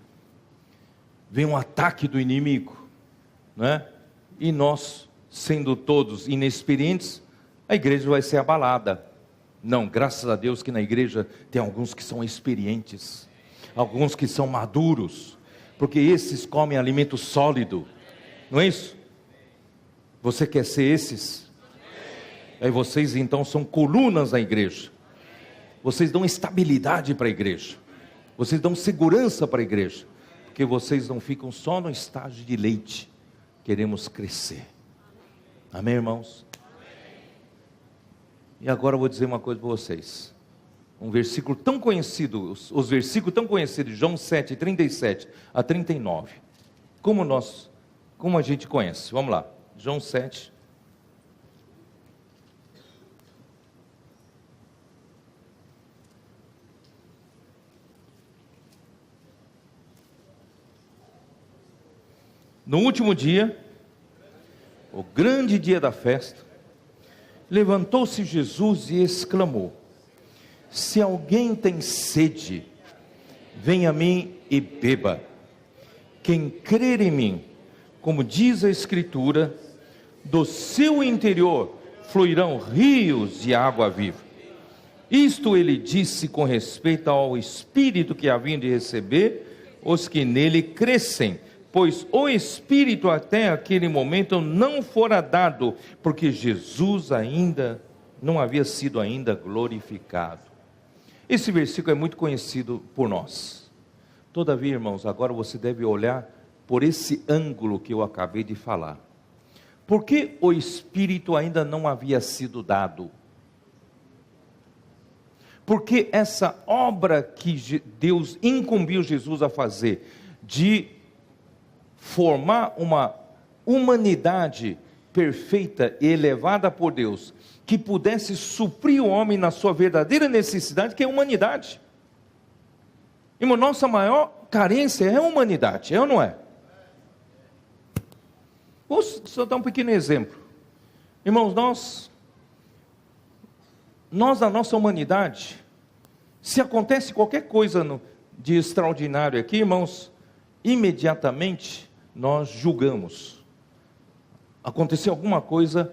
vem um ataque do inimigo, não é? E nós, sendo todos inexperientes, a igreja vai ser abalada. Não, graças a Deus que na igreja tem alguns que são experientes, alguns que são maduros, porque esses comem alimento sólido, não é isso? Você quer ser esses? Aí vocês então são colunas da igreja, vocês dão estabilidade para a igreja, vocês dão segurança para a igreja, porque vocês não ficam só no estágio de leite, queremos crescer. Amém, irmãos? E agora eu vou dizer uma coisa para vocês, um versículo tão conhecido, os versículos tão conhecidos, João 7, 37 a 39, como a gente conhece, vamos lá, João 7, no último dia, o grande dia da festa, levantou-se Jesus e exclamou: se alguém tem sede, venha a mim e beba. Quem crer em mim, como diz a Escritura, do seu interior fluirão rios de água viva. Isto ele disse com respeito ao Espírito que haviam de receber os que nele crescem, pois o Espírito até aquele momento não fora dado, porque Jesus ainda não havia sido ainda glorificado. Esse versículo é muito conhecido por nós. Todavia, irmãos, agora você deve olhar por esse ângulo que eu acabei de falar. Por que o Espírito ainda não havia sido dado? Porque essa obra que Deus incumbiu Jesus a fazer, de formar uma humanidade perfeita e elevada por Deus, que pudesse suprir o homem na sua verdadeira necessidade, que é a humanidade. Irmão, nossa maior carência é a humanidade, é ou não é? Vou só dar um pequeno exemplo. Irmãos, nós na nossa humanidade, se acontece qualquer coisa de extraordinário aqui, irmãos, imediatamente nós julgamos. Aconteceu alguma coisa,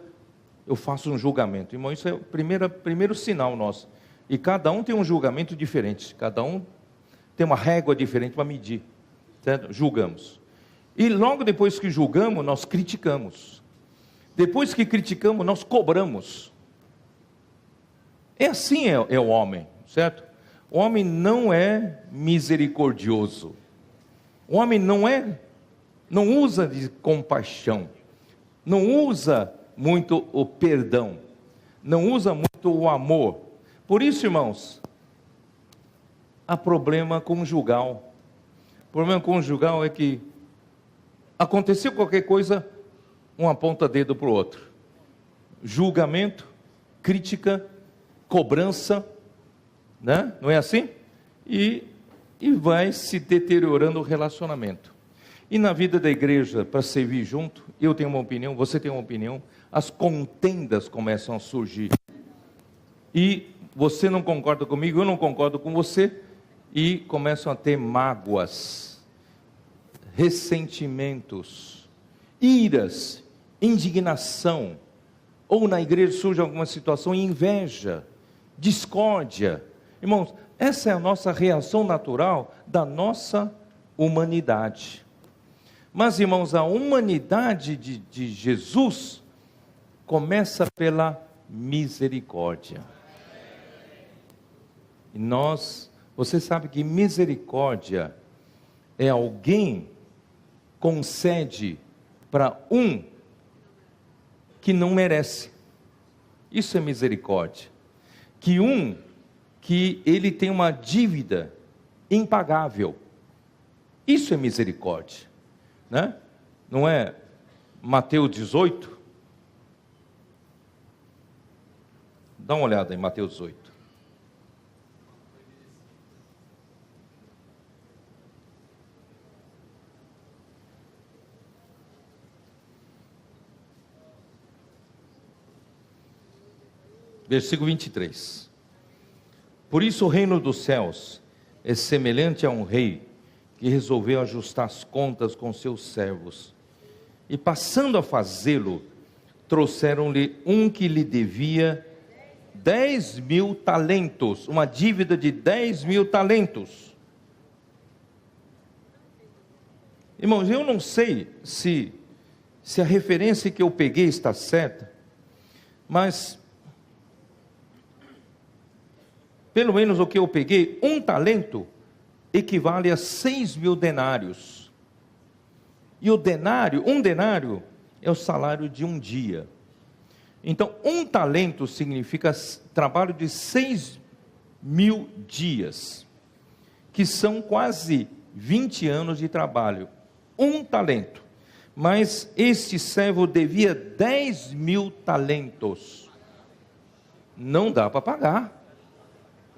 eu faço um julgamento. Irmão, isso é o primeiro sinal nosso. E cada um tem um julgamento diferente, cada um tem uma régua diferente para medir, certo? Julgamos. E logo depois que julgamos, nós criticamos. Depois que criticamos, nós cobramos. É assim é o homem, certo? O homem não é misericordioso. O homem não usa de compaixão. Não usa muito o perdão. Não usa muito o amor. Por isso, irmãos, há problema conjugal. O problema conjugal é que aconteceu qualquer coisa, um aponta dedo para o outro. Julgamento, crítica, cobrança, né? Não é assim? E vai se deteriorando o relacionamento. E na vida da igreja, para servir junto, eu tenho uma opinião, você tem uma opinião, as contendas começam a surgir. E você não concorda comigo, eu não concordo com você, e começam a ter mágoas, ressentimentos, iras, indignação, ou na igreja surge alguma situação, inveja, discórdia. Irmãos, essa é a nossa reação natural da nossa humanidade. Mas, irmãos, a humanidade de Jesus começa pela misericórdia. E você sabe que misericórdia é alguém concede para um que não merece. Isso é misericórdia. Que ele tem uma dívida impagável. Isso é misericórdia, né? Não é Mateus 18? Dá uma olhada em Mateus 18. Versículo 23. Por isso o reino dos céus é semelhante a um rei que resolveu ajustar as contas com seus servos. E passando a fazê-lo, trouxeram-lhe um que lhe devia 10.000 talentos, uma dívida de 10.000 talentos. Irmãos, eu não sei se a referência que eu peguei está certa, mas pelo menos o que eu peguei, um talento equivale a 6.000 denários. E um denário é o salário de um dia. Então, um talento significa trabalho de 6.000 dias, que são quase 20 anos de trabalho. Um talento. Mas este servo devia 10.000 talentos. Não dá para pagar.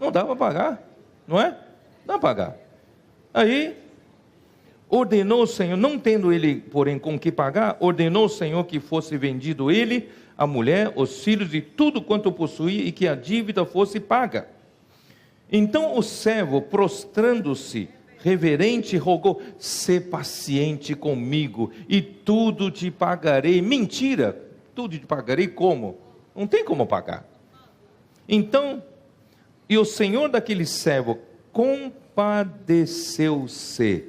Não dá para pagar, não é? Dá para pagar. Aí, ordenou o Senhor, não tendo ele, porém, com que pagar, ordenou o Senhor que fosse vendido ele, a mulher, os filhos e tudo quanto possuía, e que a dívida fosse paga. Então o servo, prostrando-se, reverente, rogou: sê paciente comigo e tudo te pagarei. Mentira, tudo te pagarei como? Não tem como pagar. Então, e o senhor daquele servo compadeceu-se.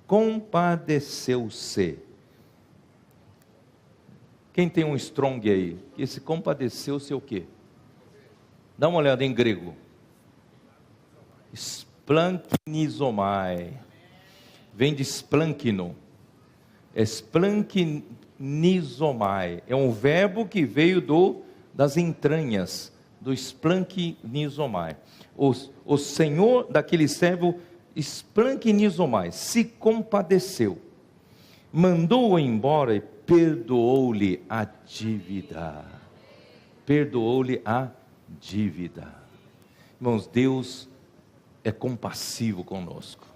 Compadeceu-se. Quem tem um strong aí? Esse compadeceu-se é o quê? Dá uma olhada em grego. Splankinizomai. Vem de splankino. Splankinizomai. É um verbo que veio das entranhas, do splankinizomai. O senhor daquele servo splankinizomai se compadeceu, mandou-o embora e perdoou-lhe a dívida. Perdoou-lhe a dívida. Irmãos, Deus é compassivo conosco.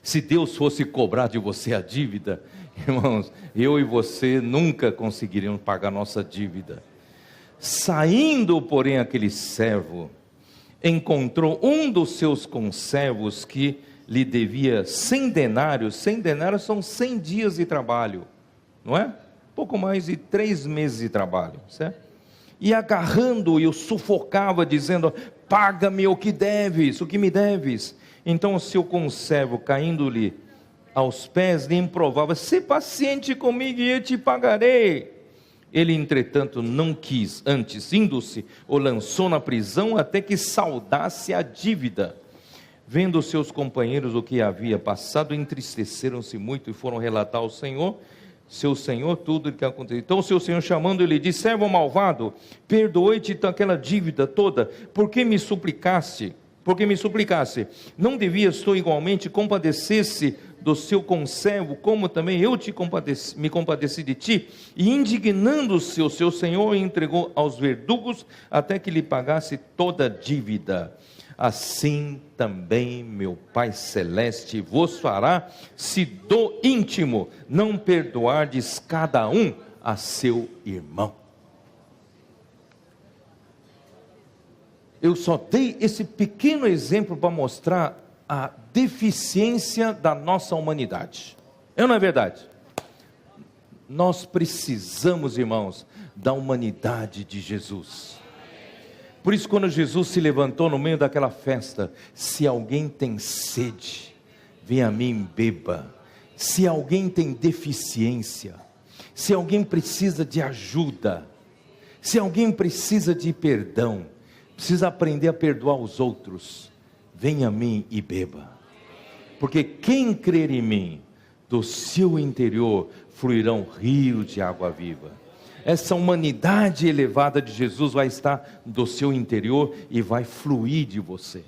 Se Deus fosse cobrar de você a dívida, irmãos, eu e você nunca conseguiríamos pagar nossa dívida. Saindo, porém, aquele servo encontrou um dos seus conservos que lhe devia 100 denários. 100 denários são 100 dias de trabalho, não é? Pouco mais de 3 meses de trabalho, certo? E agarrando-o, o sufocava, dizendo: paga-me o que deves, o que me deves. Então o seu conservo, caindo-lhe aos pés, lhe improvava: sê paciente comigo e eu te pagarei. Ele, entretanto, não quis, antes, indo-se, o lançou na prisão até que saldasse a dívida. Vendo seus companheiros o que havia passado, entristeceram-se muito e foram relatar ao Senhor, seu senhor, tudo o que aconteceu. Então o seu senhor, chamando, ele disse: servo malvado, perdoei-te aquela dívida toda, porque me suplicaste? Não devias tu igualmente compadecer-se do seu conservo, como também eu me compadeci de ti? E indignando-se o seu senhor, entregou aos verdugos até que lhe pagasse toda a dívida. Assim também meu Pai Celeste vos fará, se do íntimo não perdoardes cada um a seu irmão. Eu só dei esse pequeno exemplo para mostrar a deficiência da nossa humanidade. Não é verdade? Nós precisamos, irmãos, da humanidade de Jesus. Por isso, quando Jesus se levantou no meio daquela festa: se alguém tem sede, vem a mim e beba. Se alguém tem deficiência, se alguém precisa de ajuda, se alguém precisa de perdão, precisa aprender a perdoar os outros, venha a mim e beba. Porque quem crer em mim, do seu interior fluirão rios de água viva. Essa humanidade elevada de Jesus vai estar do seu interior e vai fluir de você.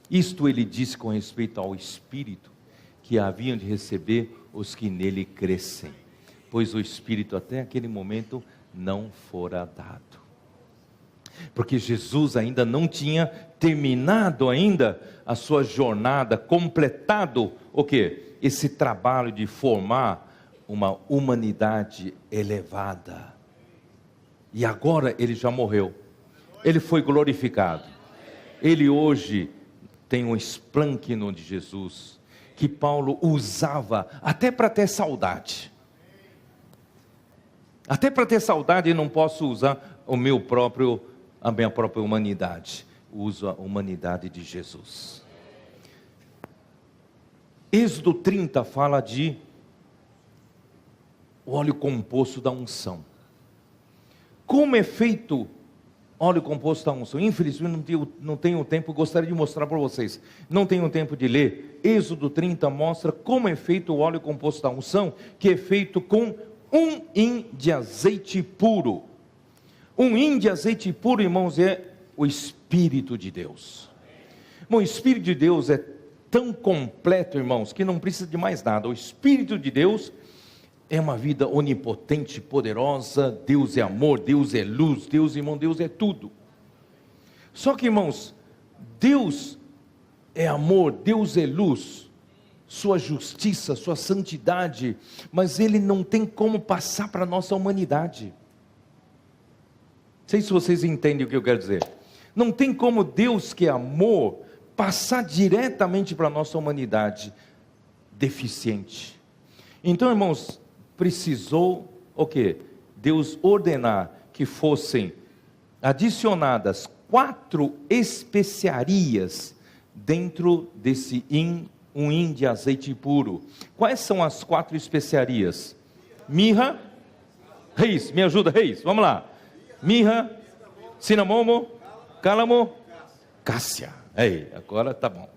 Isto ele disse com respeito ao Espírito que haviam de receber os que nele crescem, pois o Espírito até aquele momento não fora dado. Porque Jesus ainda não tinha terminado ainda a sua jornada, completado o quê? Esse trabalho de formar uma humanidade elevada. E agora ele já morreu, ele foi glorificado, ele hoje tem um esplâncino de Jesus, que Paulo usava até para ter saudade. Até para ter saudade eu não posso usar a minha própria humanidade, uso a humanidade de Jesus. Êxodo 30 fala de óleo composto da unção. Como é feito óleo composto da unção? Infelizmente não tenho tempo, gostaria de mostrar para vocês. Não tenho tempo de ler. Êxodo 30 mostra como é feito o óleo composto da unção, que é feito com 1 hin de azeite puro. 1 hin de azeite puro, irmãos, é o Espírito de Deus. Bom, o Espírito de Deus é tão completo, irmãos, que não precisa de mais nada. O Espírito de Deus é uma vida onipotente, poderosa. Deus é amor, Deus é luz, Deus, irmão, Deus é tudo. Só que, irmãos, Deus é amor, Deus é luz, sua justiça, sua santidade, mas Ele não tem como passar para a nossa humanidade. Não sei se vocês entendem o que eu quero dizer. Não tem como Deus, que é amor, passar diretamente para a nossa humanidade deficiente. Então, irmãos, precisou o quê? Deus ordenar que fossem adicionadas 4 especiarias dentro desse um hin de azeite puro. Quais são as 4 especiarias? Mirra, Reis, me ajuda, Reis, vamos lá. Mirra, cinamomo, cálamo, cássia. Ei, agora tá bom.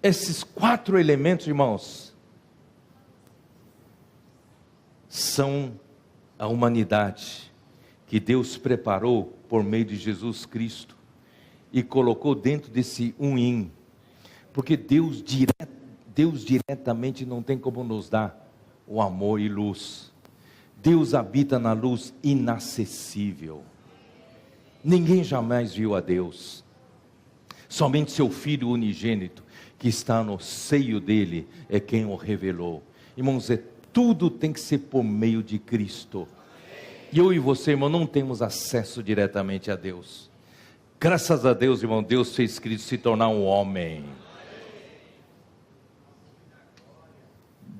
Esses 4 elementos, irmãos, são a humanidade que Deus preparou por meio de Jesus Cristo e colocou dentro desse um hin, porque Deus diretamente não tem como nos dar o amor e luz. Deus habita na luz inacessível. Ninguém jamais viu a Deus. Somente seu Filho unigênito, que está no seio dele, é quem o revelou. Irmãos, tudo tem que ser por meio de Cristo. E eu e você, irmão, não temos acesso diretamente a Deus. Graças a Deus, irmão, Deus fez Cristo se tornar um homem.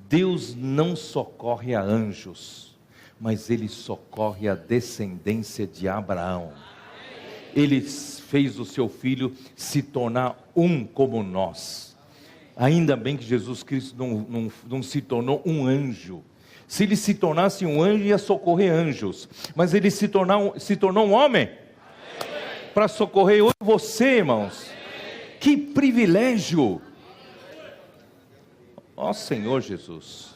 Deus não socorre a anjos, mas Ele socorre a descendência de Abraão. Ele fez o seu Filho se tornar um como nós. Ainda bem que Jesus Cristo não se tornou um anjo. Se Ele se tornasse um anjo, ia socorrer anjos. Mas Ele se tornou um homem para socorrer eu e você, irmãos. Que privilégio! Ó Senhor Jesus.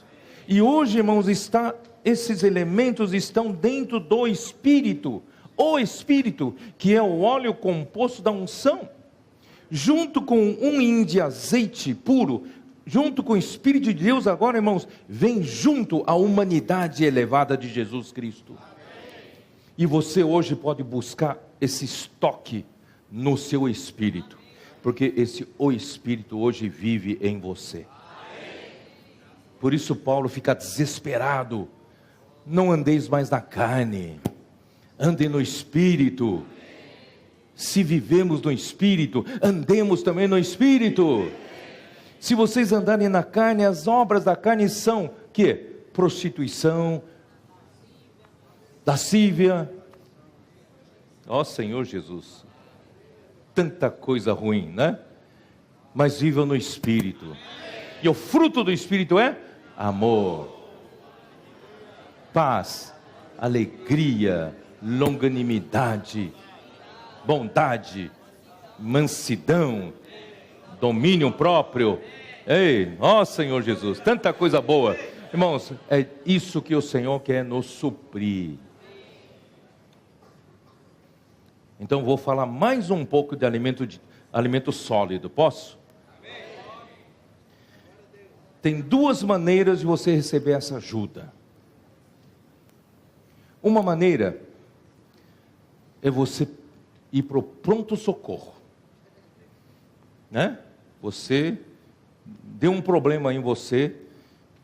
E hoje, irmãos, esses elementos estão dentro do Espírito. O Espírito, que é o óleo composto da unção, junto com um hin de azeite puro, junto com o Espírito de Deus, agora, irmãos, vem junto a humanidade elevada de Jesus Cristo. E você hoje pode buscar esse estoque no seu espírito, porque o Espírito hoje vive em você. Por isso Paulo fica desesperado. Não andeis mais na carne, andem no Espírito. Se vivemos no Espírito, andemos também no Espírito. Se vocês andarem na carne, as obras da carne são que? Prostituição, lascívia. Ó Senhor Jesus, tanta coisa ruim, né? Mas vivam no Espírito. E o fruto do Espírito é amor, paz, alegria, longanimidade, bondade, mansidão, domínio próprio. Ei, ó Senhor Jesus, tanta coisa boa. Irmãos, é isso que o Senhor quer nos suprir. Então vou falar mais um pouco de alimento sólido, posso? Tem 2 maneiras de você receber essa ajuda. Uma maneira é você ir para o pronto-socorro, né? Você deu um problema em você,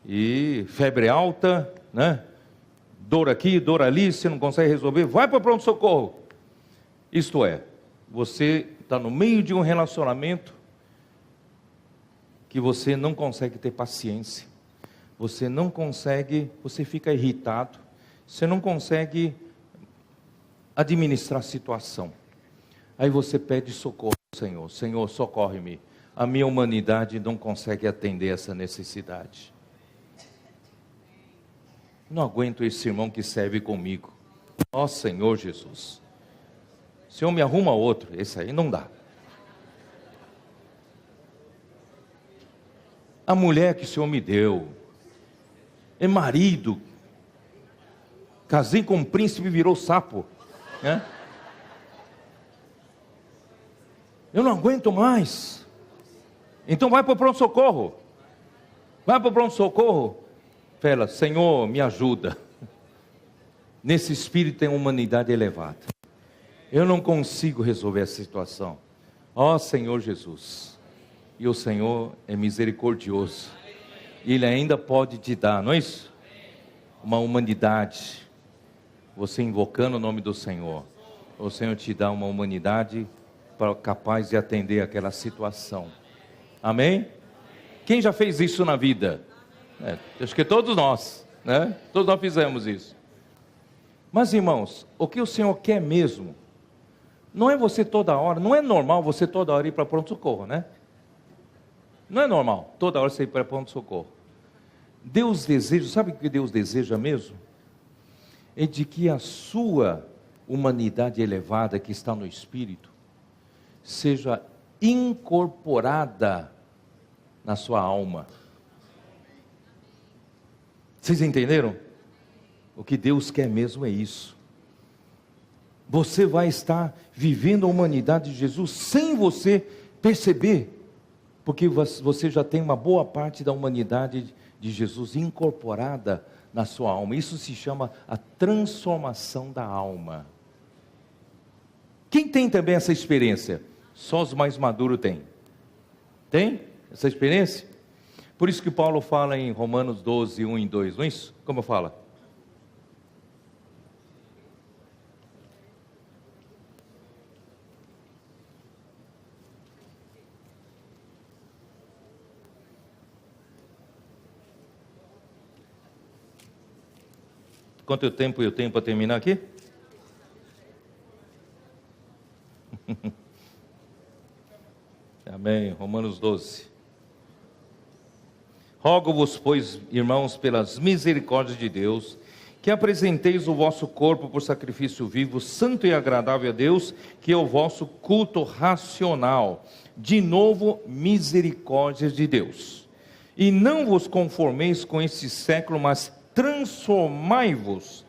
e febre alta, né? Dor aqui, dor ali, você não consegue resolver, vai para o pronto-socorro. Isto é, você está no meio de um relacionamento que você não consegue ter paciência, você não consegue, você fica irritado, você não consegue administrar a situação. Aí você pede socorro ao Senhor. Senhor, socorre-me. A minha humanidade não consegue atender essa necessidade. Não aguento esse irmão que serve comigo. Ó Senhor Jesus, Senhor, me arruma outro. Esse aí não dá. A mulher que o Senhor me deu é marido. Casei com um príncipe e virou sapo, né? Eu não aguento mais. Então vai para o pronto-socorro. Vai para o pronto-socorro. Fala, Senhor, me ajuda. Nesse espírito tem humanidade elevada. Eu não consigo resolver essa situação. Ó Senhor Jesus. E o Senhor é misericordioso. E Ele ainda pode te dar, não é isso? Uma humanidade. Você invocando o nome do Senhor. o Senhor te dá uma humanidade capaz de atender aquela situação. Amém? Quem já fez isso na vida? Acho que todos nós, né? Todos nós fizemos isso. Mas irmãos, o que o Senhor quer mesmo, não é você toda hora, não é normal você toda hora ir para pronto-socorro, né? Não é normal, toda hora você ir para pronto-socorro. Deus deseja, sabe o que Deus deseja mesmo? É de que a sua humanidade elevada que está no Espírito, seja incorporada na sua alma. Vocês entenderam? O que Deus quer mesmo é isso. Você vai estar vivendo a humanidade de Jesus sem você perceber, porque você já tem uma boa parte da humanidade de Jesus incorporada na sua alma. Isso se chama a transformação da alma. Quem tem também essa experiência? Só os mais maduros têm. Tem essa experiência? Por isso que Paulo fala em Romanos 12, 1 e 2, não é isso? Como fala? Quanto tempo eu tenho para terminar aqui? Amém. Romanos 12. Rogo-vos, pois, irmãos, pelas misericórdias de Deus, que apresenteis o vosso corpo por sacrifício vivo, santo e agradável a Deus, que é o vosso culto racional. De novo, misericórdias de Deus. E não vos conformeis com este século, mas transformai-vos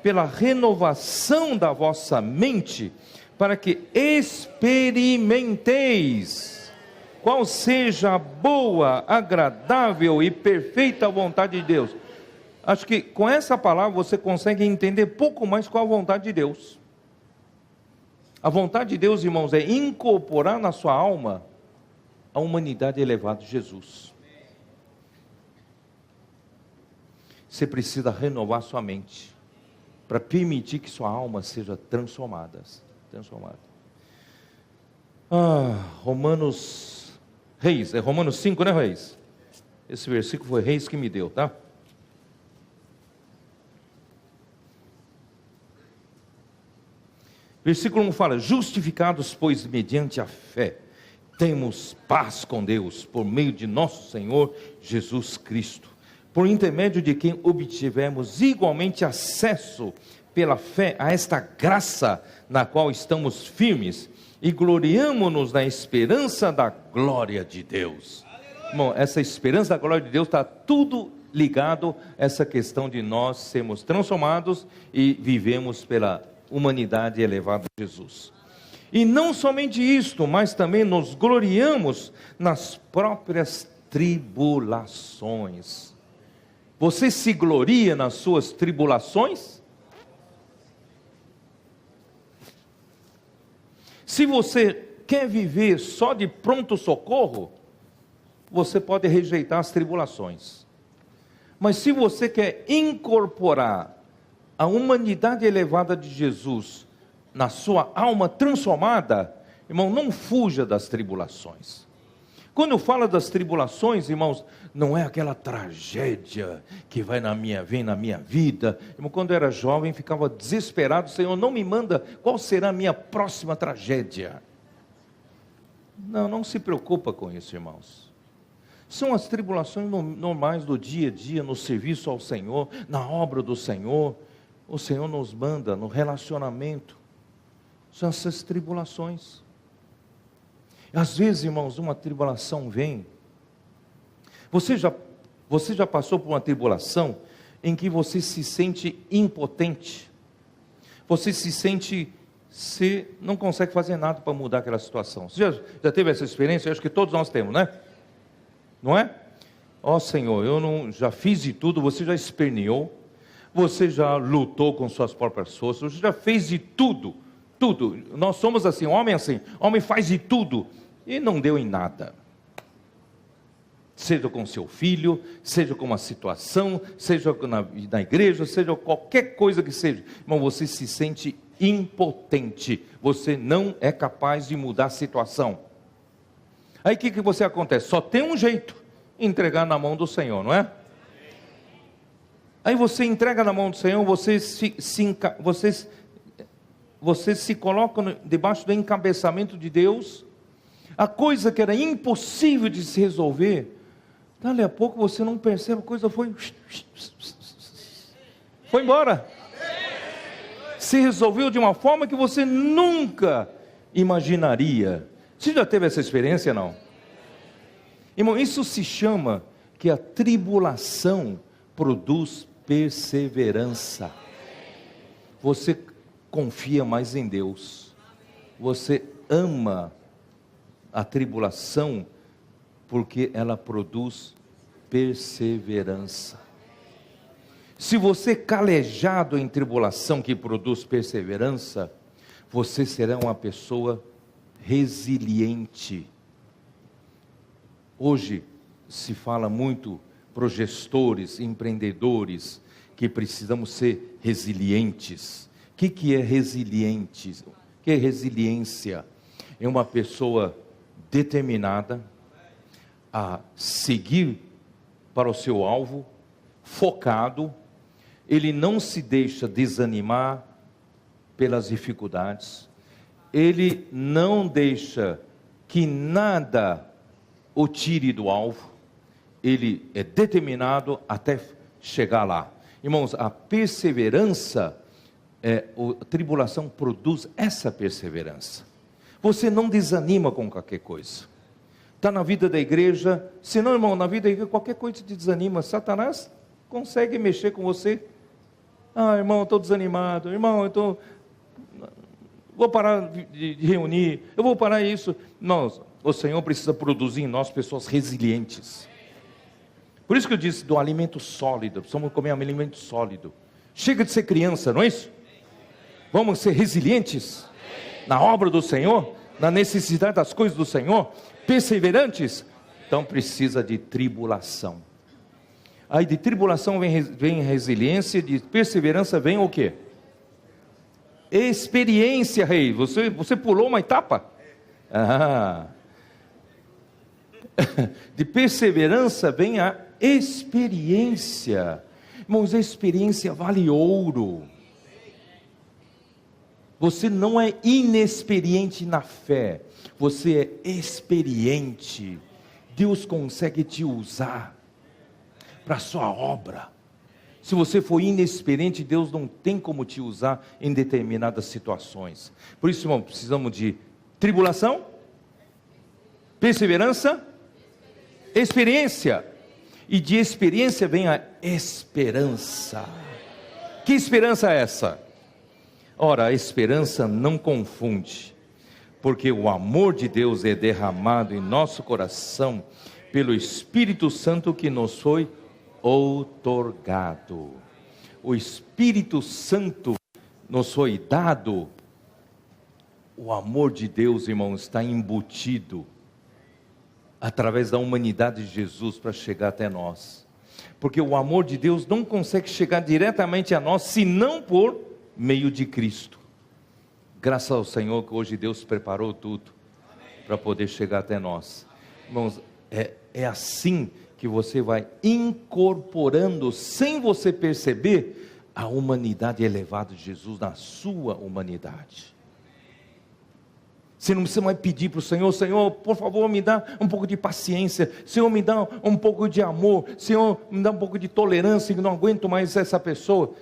pela renovação da vossa mente, para que experimenteis qual seja a boa, agradável e perfeita vontade de Deus. Acho que com essa palavra você consegue entender pouco mais qual a vontade de Deus. A vontade de Deus, irmãos, é incorporar na sua alma a humanidade elevada de Jesus. Você precisa renovar sua mente para permitir que sua alma seja transformada. Romanos 5, né, Reis? Esse versículo foi Reis que me deu, tá? Versículo 1 fala: justificados, pois, mediante a fé, temos paz com Deus, por meio de nosso Senhor Jesus Cristo, por intermédio de quem obtivemos igualmente acesso pela fé a esta graça na qual estamos firmes e gloriamo-nos na esperança da glória de Deus. Bom, essa esperança da glória de Deus está tudo ligado a essa questão de nós sermos transformados e vivemos pela humanidade elevada de Jesus. E não somente isto, mas também nos gloriamos nas próprias tribulações. Você se gloria nas suas tribulações? Se você quer viver só de pronto-socorro, você pode rejeitar as tribulações. Mas se você quer incorporar a humanidade elevada de Jesus na sua alma transformada, irmão, não fuja das tribulações. Quando eu falo das tribulações, irmãos, não é aquela tragédia que vem na minha vida. Irmão, quando eu era jovem, ficava desesperado: Senhor, não me manda, qual será a minha próxima tragédia? Não se preocupa com isso, irmãos. São as tribulações normais do dia a dia, no serviço ao Senhor, na obra do Senhor. O Senhor nos manda no relacionamento. São essas tribulações. Às vezes, irmãos, uma tribulação vem. Você já passou por uma tribulação em que você se sente impotente? Você se sente, você não consegue fazer nada para mudar aquela situação. Você já teve essa experiência? Eu acho que todos nós temos, né? Não é? Ó Senhor, já fiz de tudo. Você já esperneou, você já lutou com suas próprias forças, você já fez de tudo. Tudo, nós somos assim, homem faz de tudo, e não deu em nada, seja com seu filho, seja com uma situação, seja na igreja, seja qualquer coisa que seja, irmão, você se sente impotente. Você não é capaz de mudar a situação. Aí o que você acontece? Só tem um jeito: entregar na mão do Senhor, não é? Aí você entrega na mão do Senhor, você se coloca debaixo do encabeçamento de Deus. A coisa que era impossível de se resolver, dali a pouco você não percebe, a coisa foi embora. Se resolveu de uma forma que você nunca imaginaria. Você já teve essa experiência, não? Irmão, isso se chama que a tribulação produz perseverança. Você confia mais em Deus. Você ama a tribulação porque ela produz perseverança. Se você é calejado em tribulação que produz perseverança, você será uma pessoa resiliente. Hoje se fala muito para os gestores, empreendedores, que precisamos ser resilientes. O que é resiliente? O que é resiliência? É uma pessoa determinada a seguir para o seu alvo, focado. Ele não se deixa desanimar pelas dificuldades. Ele não deixa que nada o tire do alvo. Ele é determinado até chegar lá. Irmãos, a perseverança, a tribulação produz essa perseverança. Você não desanima com qualquer coisa. Está na vida da igreja, se não, irmão, na vida da igreja, qualquer coisa te desanima. Satanás consegue mexer com você. Ah, irmão, eu estou desanimado. Irmão, vou parar de reunir. Eu vou parar isso. Não, o Senhor precisa produzir em nós pessoas resilientes. Por isso que eu disse do alimento sólido. Precisamos comer um alimento sólido. Chega de ser criança, não é isso? Vamos ser resilientes na obra do Senhor, na necessidade das coisas do Senhor, perseverantes. Então precisa de tribulação. Aí de tribulação vem resiliência, de perseverança vem o quê? Experiência, rei. Você pulou uma etapa? De perseverança vem a experiência. Irmãos, a experiência vale ouro. Você não é inexperiente na fé, você é experiente. Deus consegue te usar para a sua obra. Se você for inexperiente, Deus não tem como te usar em determinadas situações. Por isso, irmão, precisamos de tribulação, perseverança, experiência. E de experiência vem a esperança. Que esperança é essa? Ora, a esperança não confunde, porque o amor de Deus é derramado em nosso coração pelo Espírito Santo que nos foi outorgado. O Espírito Santo nos foi dado. O amor de Deus, irmãos, está embutido através da humanidade de Jesus para chegar até nós. Porque o amor de Deus não consegue chegar diretamente a nós, senão por meio de Cristo. Graças ao Senhor que hoje Deus preparou tudo para poder chegar até nós. Irmãos, é assim que você vai incorporando, sem você perceber, a humanidade elevada de Jesus na sua humanidade. Você não precisa mais pedir para o Senhor: Senhor, por favor, me dá um pouco de paciência. Senhor, me dá um pouco de amor. Senhor, me dá um pouco de tolerância, que não aguento mais essa pessoa.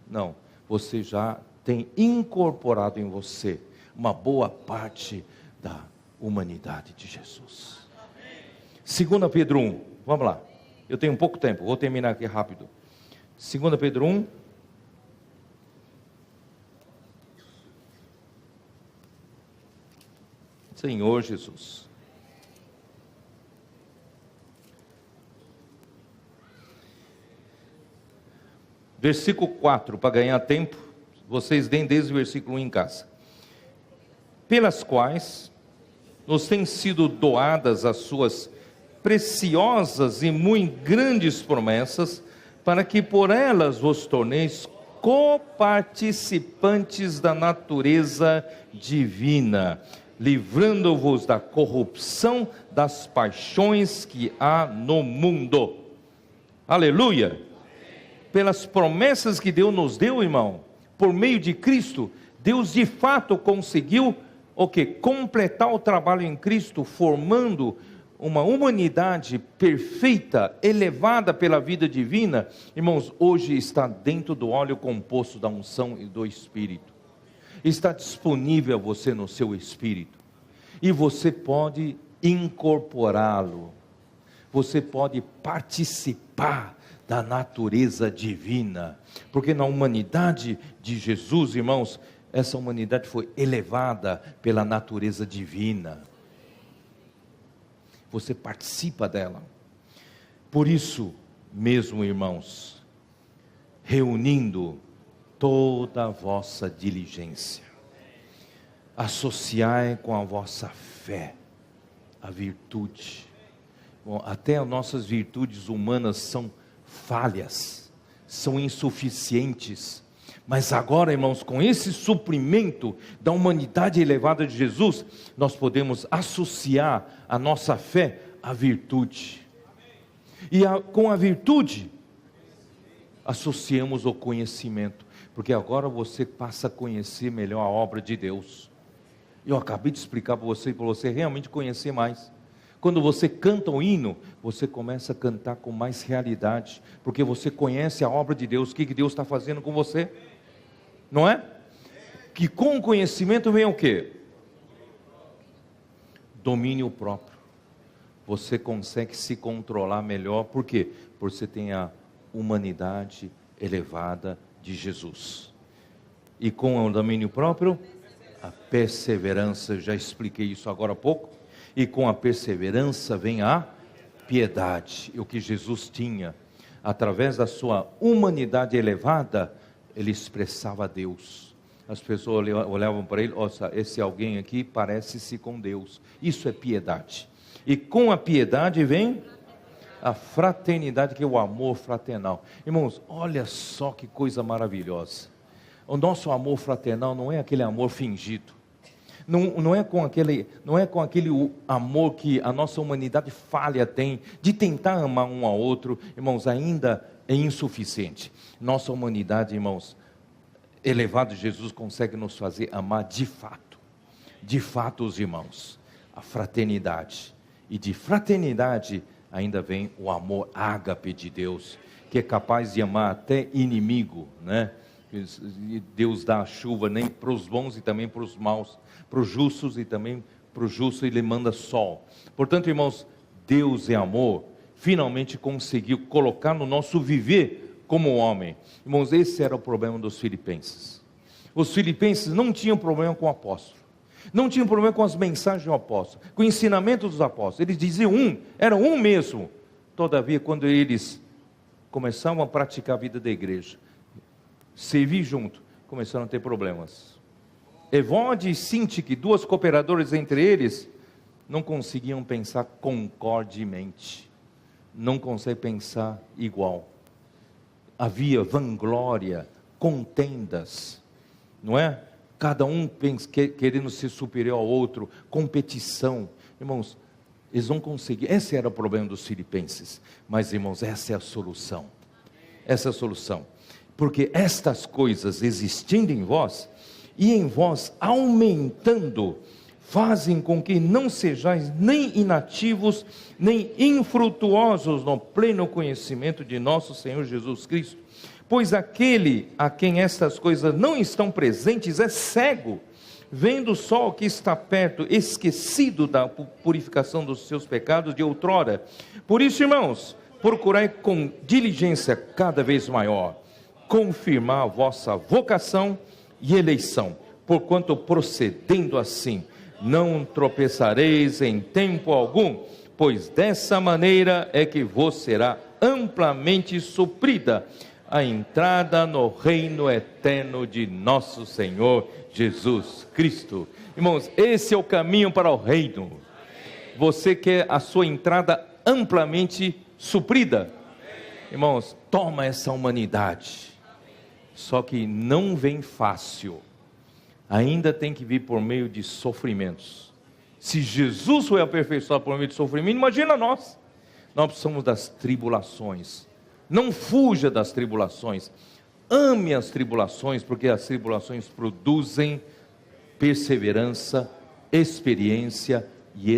Não, você já tem incorporado em você uma boa parte da humanidade de Jesus. 2 Pedro 1, vamos lá. Eu tenho pouco tempo, vou terminar aqui rápido. 2 Pedro 1. Senhor Jesus. Versículo 4, para ganhar tempo, vocês deem desde o versículo 1 em casa. Pelas quais nos têm sido doadas as suas preciosas e muito grandes promessas, para que por elas vos torneis coparticipantes da natureza divina, livrando-vos da corrupção das paixões que há no mundo. Aleluia! Pelas promessas que Deus nos deu, irmão, por meio de Cristo, Deus de fato conseguiu o quê? Completar o trabalho em Cristo, formando uma humanidade perfeita, elevada pela vida divina. Irmãos, hoje está dentro do óleo composto da unção e do Espírito. Está disponível a você no seu espírito. E você pode incorporá-lo. Você pode participar da natureza divina. Porque na humanidade de Jesus, irmãos, essa humanidade foi elevada pela natureza divina. Você participa dela. Por isso mesmo, irmãos, reunindo toda a vossa diligência, associai com a vossa fé a virtude. Bom, até as nossas virtudes humanas são falhas, são insuficientes, mas agora, irmãos, com esse suprimento da humanidade elevada de Jesus, nós podemos associar a nossa fé à virtude, e com a virtude, associamos o conhecimento, porque agora você passa a conhecer melhor a obra de Deus. Eu acabei de explicar para você realmente conhecer mais. Quando você canta o hino, você começa a cantar com mais realidade, porque você conhece a obra de Deus, o que Deus está fazendo com você, não é? Que com o conhecimento vem o quê? Domínio próprio. Você consegue se controlar melhor, por quê? Porque você tem a humanidade elevada de Jesus. E com o domínio próprio, a perseverança, eu já expliquei isso agora há pouco. E com a perseverança vem a piedade. E o que Jesus tinha, através da sua humanidade elevada, ele expressava Deus. As pessoas olhavam para ele, nossa, esse alguém aqui parece-se com Deus. Isso é piedade. E com a piedade vem a fraternidade, que é o amor fraternal. Irmãos, olha só que coisa maravilhosa. O nosso amor fraternal não é aquele amor fingido. Não é com aquele amor que a nossa humanidade falha tem, de tentar amar um ao outro, irmãos, ainda é insuficiente. Nossa humanidade, irmãos, elevado Jesus consegue nos fazer amar de fato os irmãos, a fraternidade, e de fraternidade ainda vem o amor ágape de Deus, que é capaz de amar até inimigo, né? Deus dá a chuva nem para os bons e também para os maus, para os justos e também para os justos ele manda sol. Portanto, irmãos, Deus é amor, finalmente conseguiu colocar no nosso viver como homem. Irmãos, esse era o problema dos filipenses. Os filipenses não tinham problema com o apóstolo, não tinham problema com as mensagens do apóstolo, com o ensinamento dos apóstolos. Eles diziam eram um mesmo. Todavia, quando eles começavam a praticar a vida da igreja, servir junto, começaram a ter problemas. Evode e Sintique, duas cooperadoras entre eles, não conseguiam pensar concordemente, não conseguem pensar igual. Havia vanglória, contendas, não é? Cada um querendo ser superior ao outro, competição. Irmãos, eles não conseguiam. Esse era o problema dos filipenses. Mas, irmãos, essa é a solução. Essa é a solução. Porque estas coisas existindo em vós, e em vós aumentando, fazem com que não sejais nem inativos, nem infrutuosos no pleno conhecimento de nosso Senhor Jesus Cristo. Pois aquele a quem estas coisas não estão presentes é cego, vendo só o que está perto, esquecido da purificação dos seus pecados de outrora. Por isso, irmãos, procurai com diligência cada vez maior confirmar a vossa vocação e eleição, porquanto procedendo assim, não tropeçareis em tempo algum, pois dessa maneira é que vos será amplamente suprida a entrada no reino eterno de nosso Senhor Jesus Cristo. Irmãos, esse é o caminho para o reino. Você quer a sua entrada amplamente suprida? Irmãos, toma essa humanidade, Só que não vem fácil. Ainda tem que vir por meio de sofrimentos. Se Jesus foi aperfeiçoado por meio de sofrimento, imagina nós. Nós precisamos das tribulações. Não fuja das tribulações. Ame as tribulações, porque as tribulações produzem perseverança, experiência e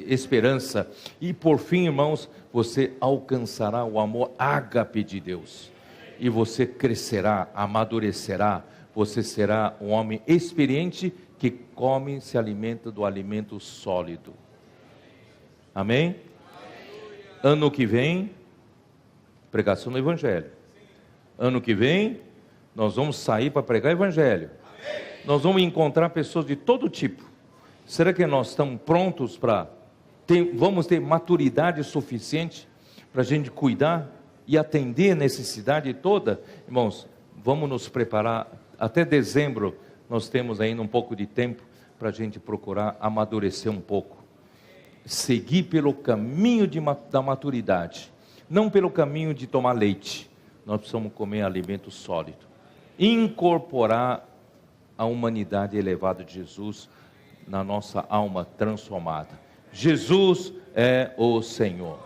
esperança. E por fim, irmãos, você alcançará o amor ágape de Deus. E você crescerá, amadurecerá. Você será um homem experiente que come, se alimenta do alimento sólido. Amém? Ano que vem, pregação do Evangelho. Ano que vem, nós vamos sair para pregar o Evangelho. Nós vamos encontrar pessoas de todo tipo. Será que nós estamos prontos vamos ter maturidade suficiente para a gente cuidar e atender a necessidade toda? Irmãos, vamos nos preparar. Até dezembro, nós temos ainda um pouco de tempo para a gente procurar amadurecer um pouco. Seguir pelo caminho da maturidade, não pelo caminho de tomar leite. Nós precisamos comer alimento sólido, incorporar a humanidade elevada de Jesus na nossa alma transformada. Jesus é o Senhor.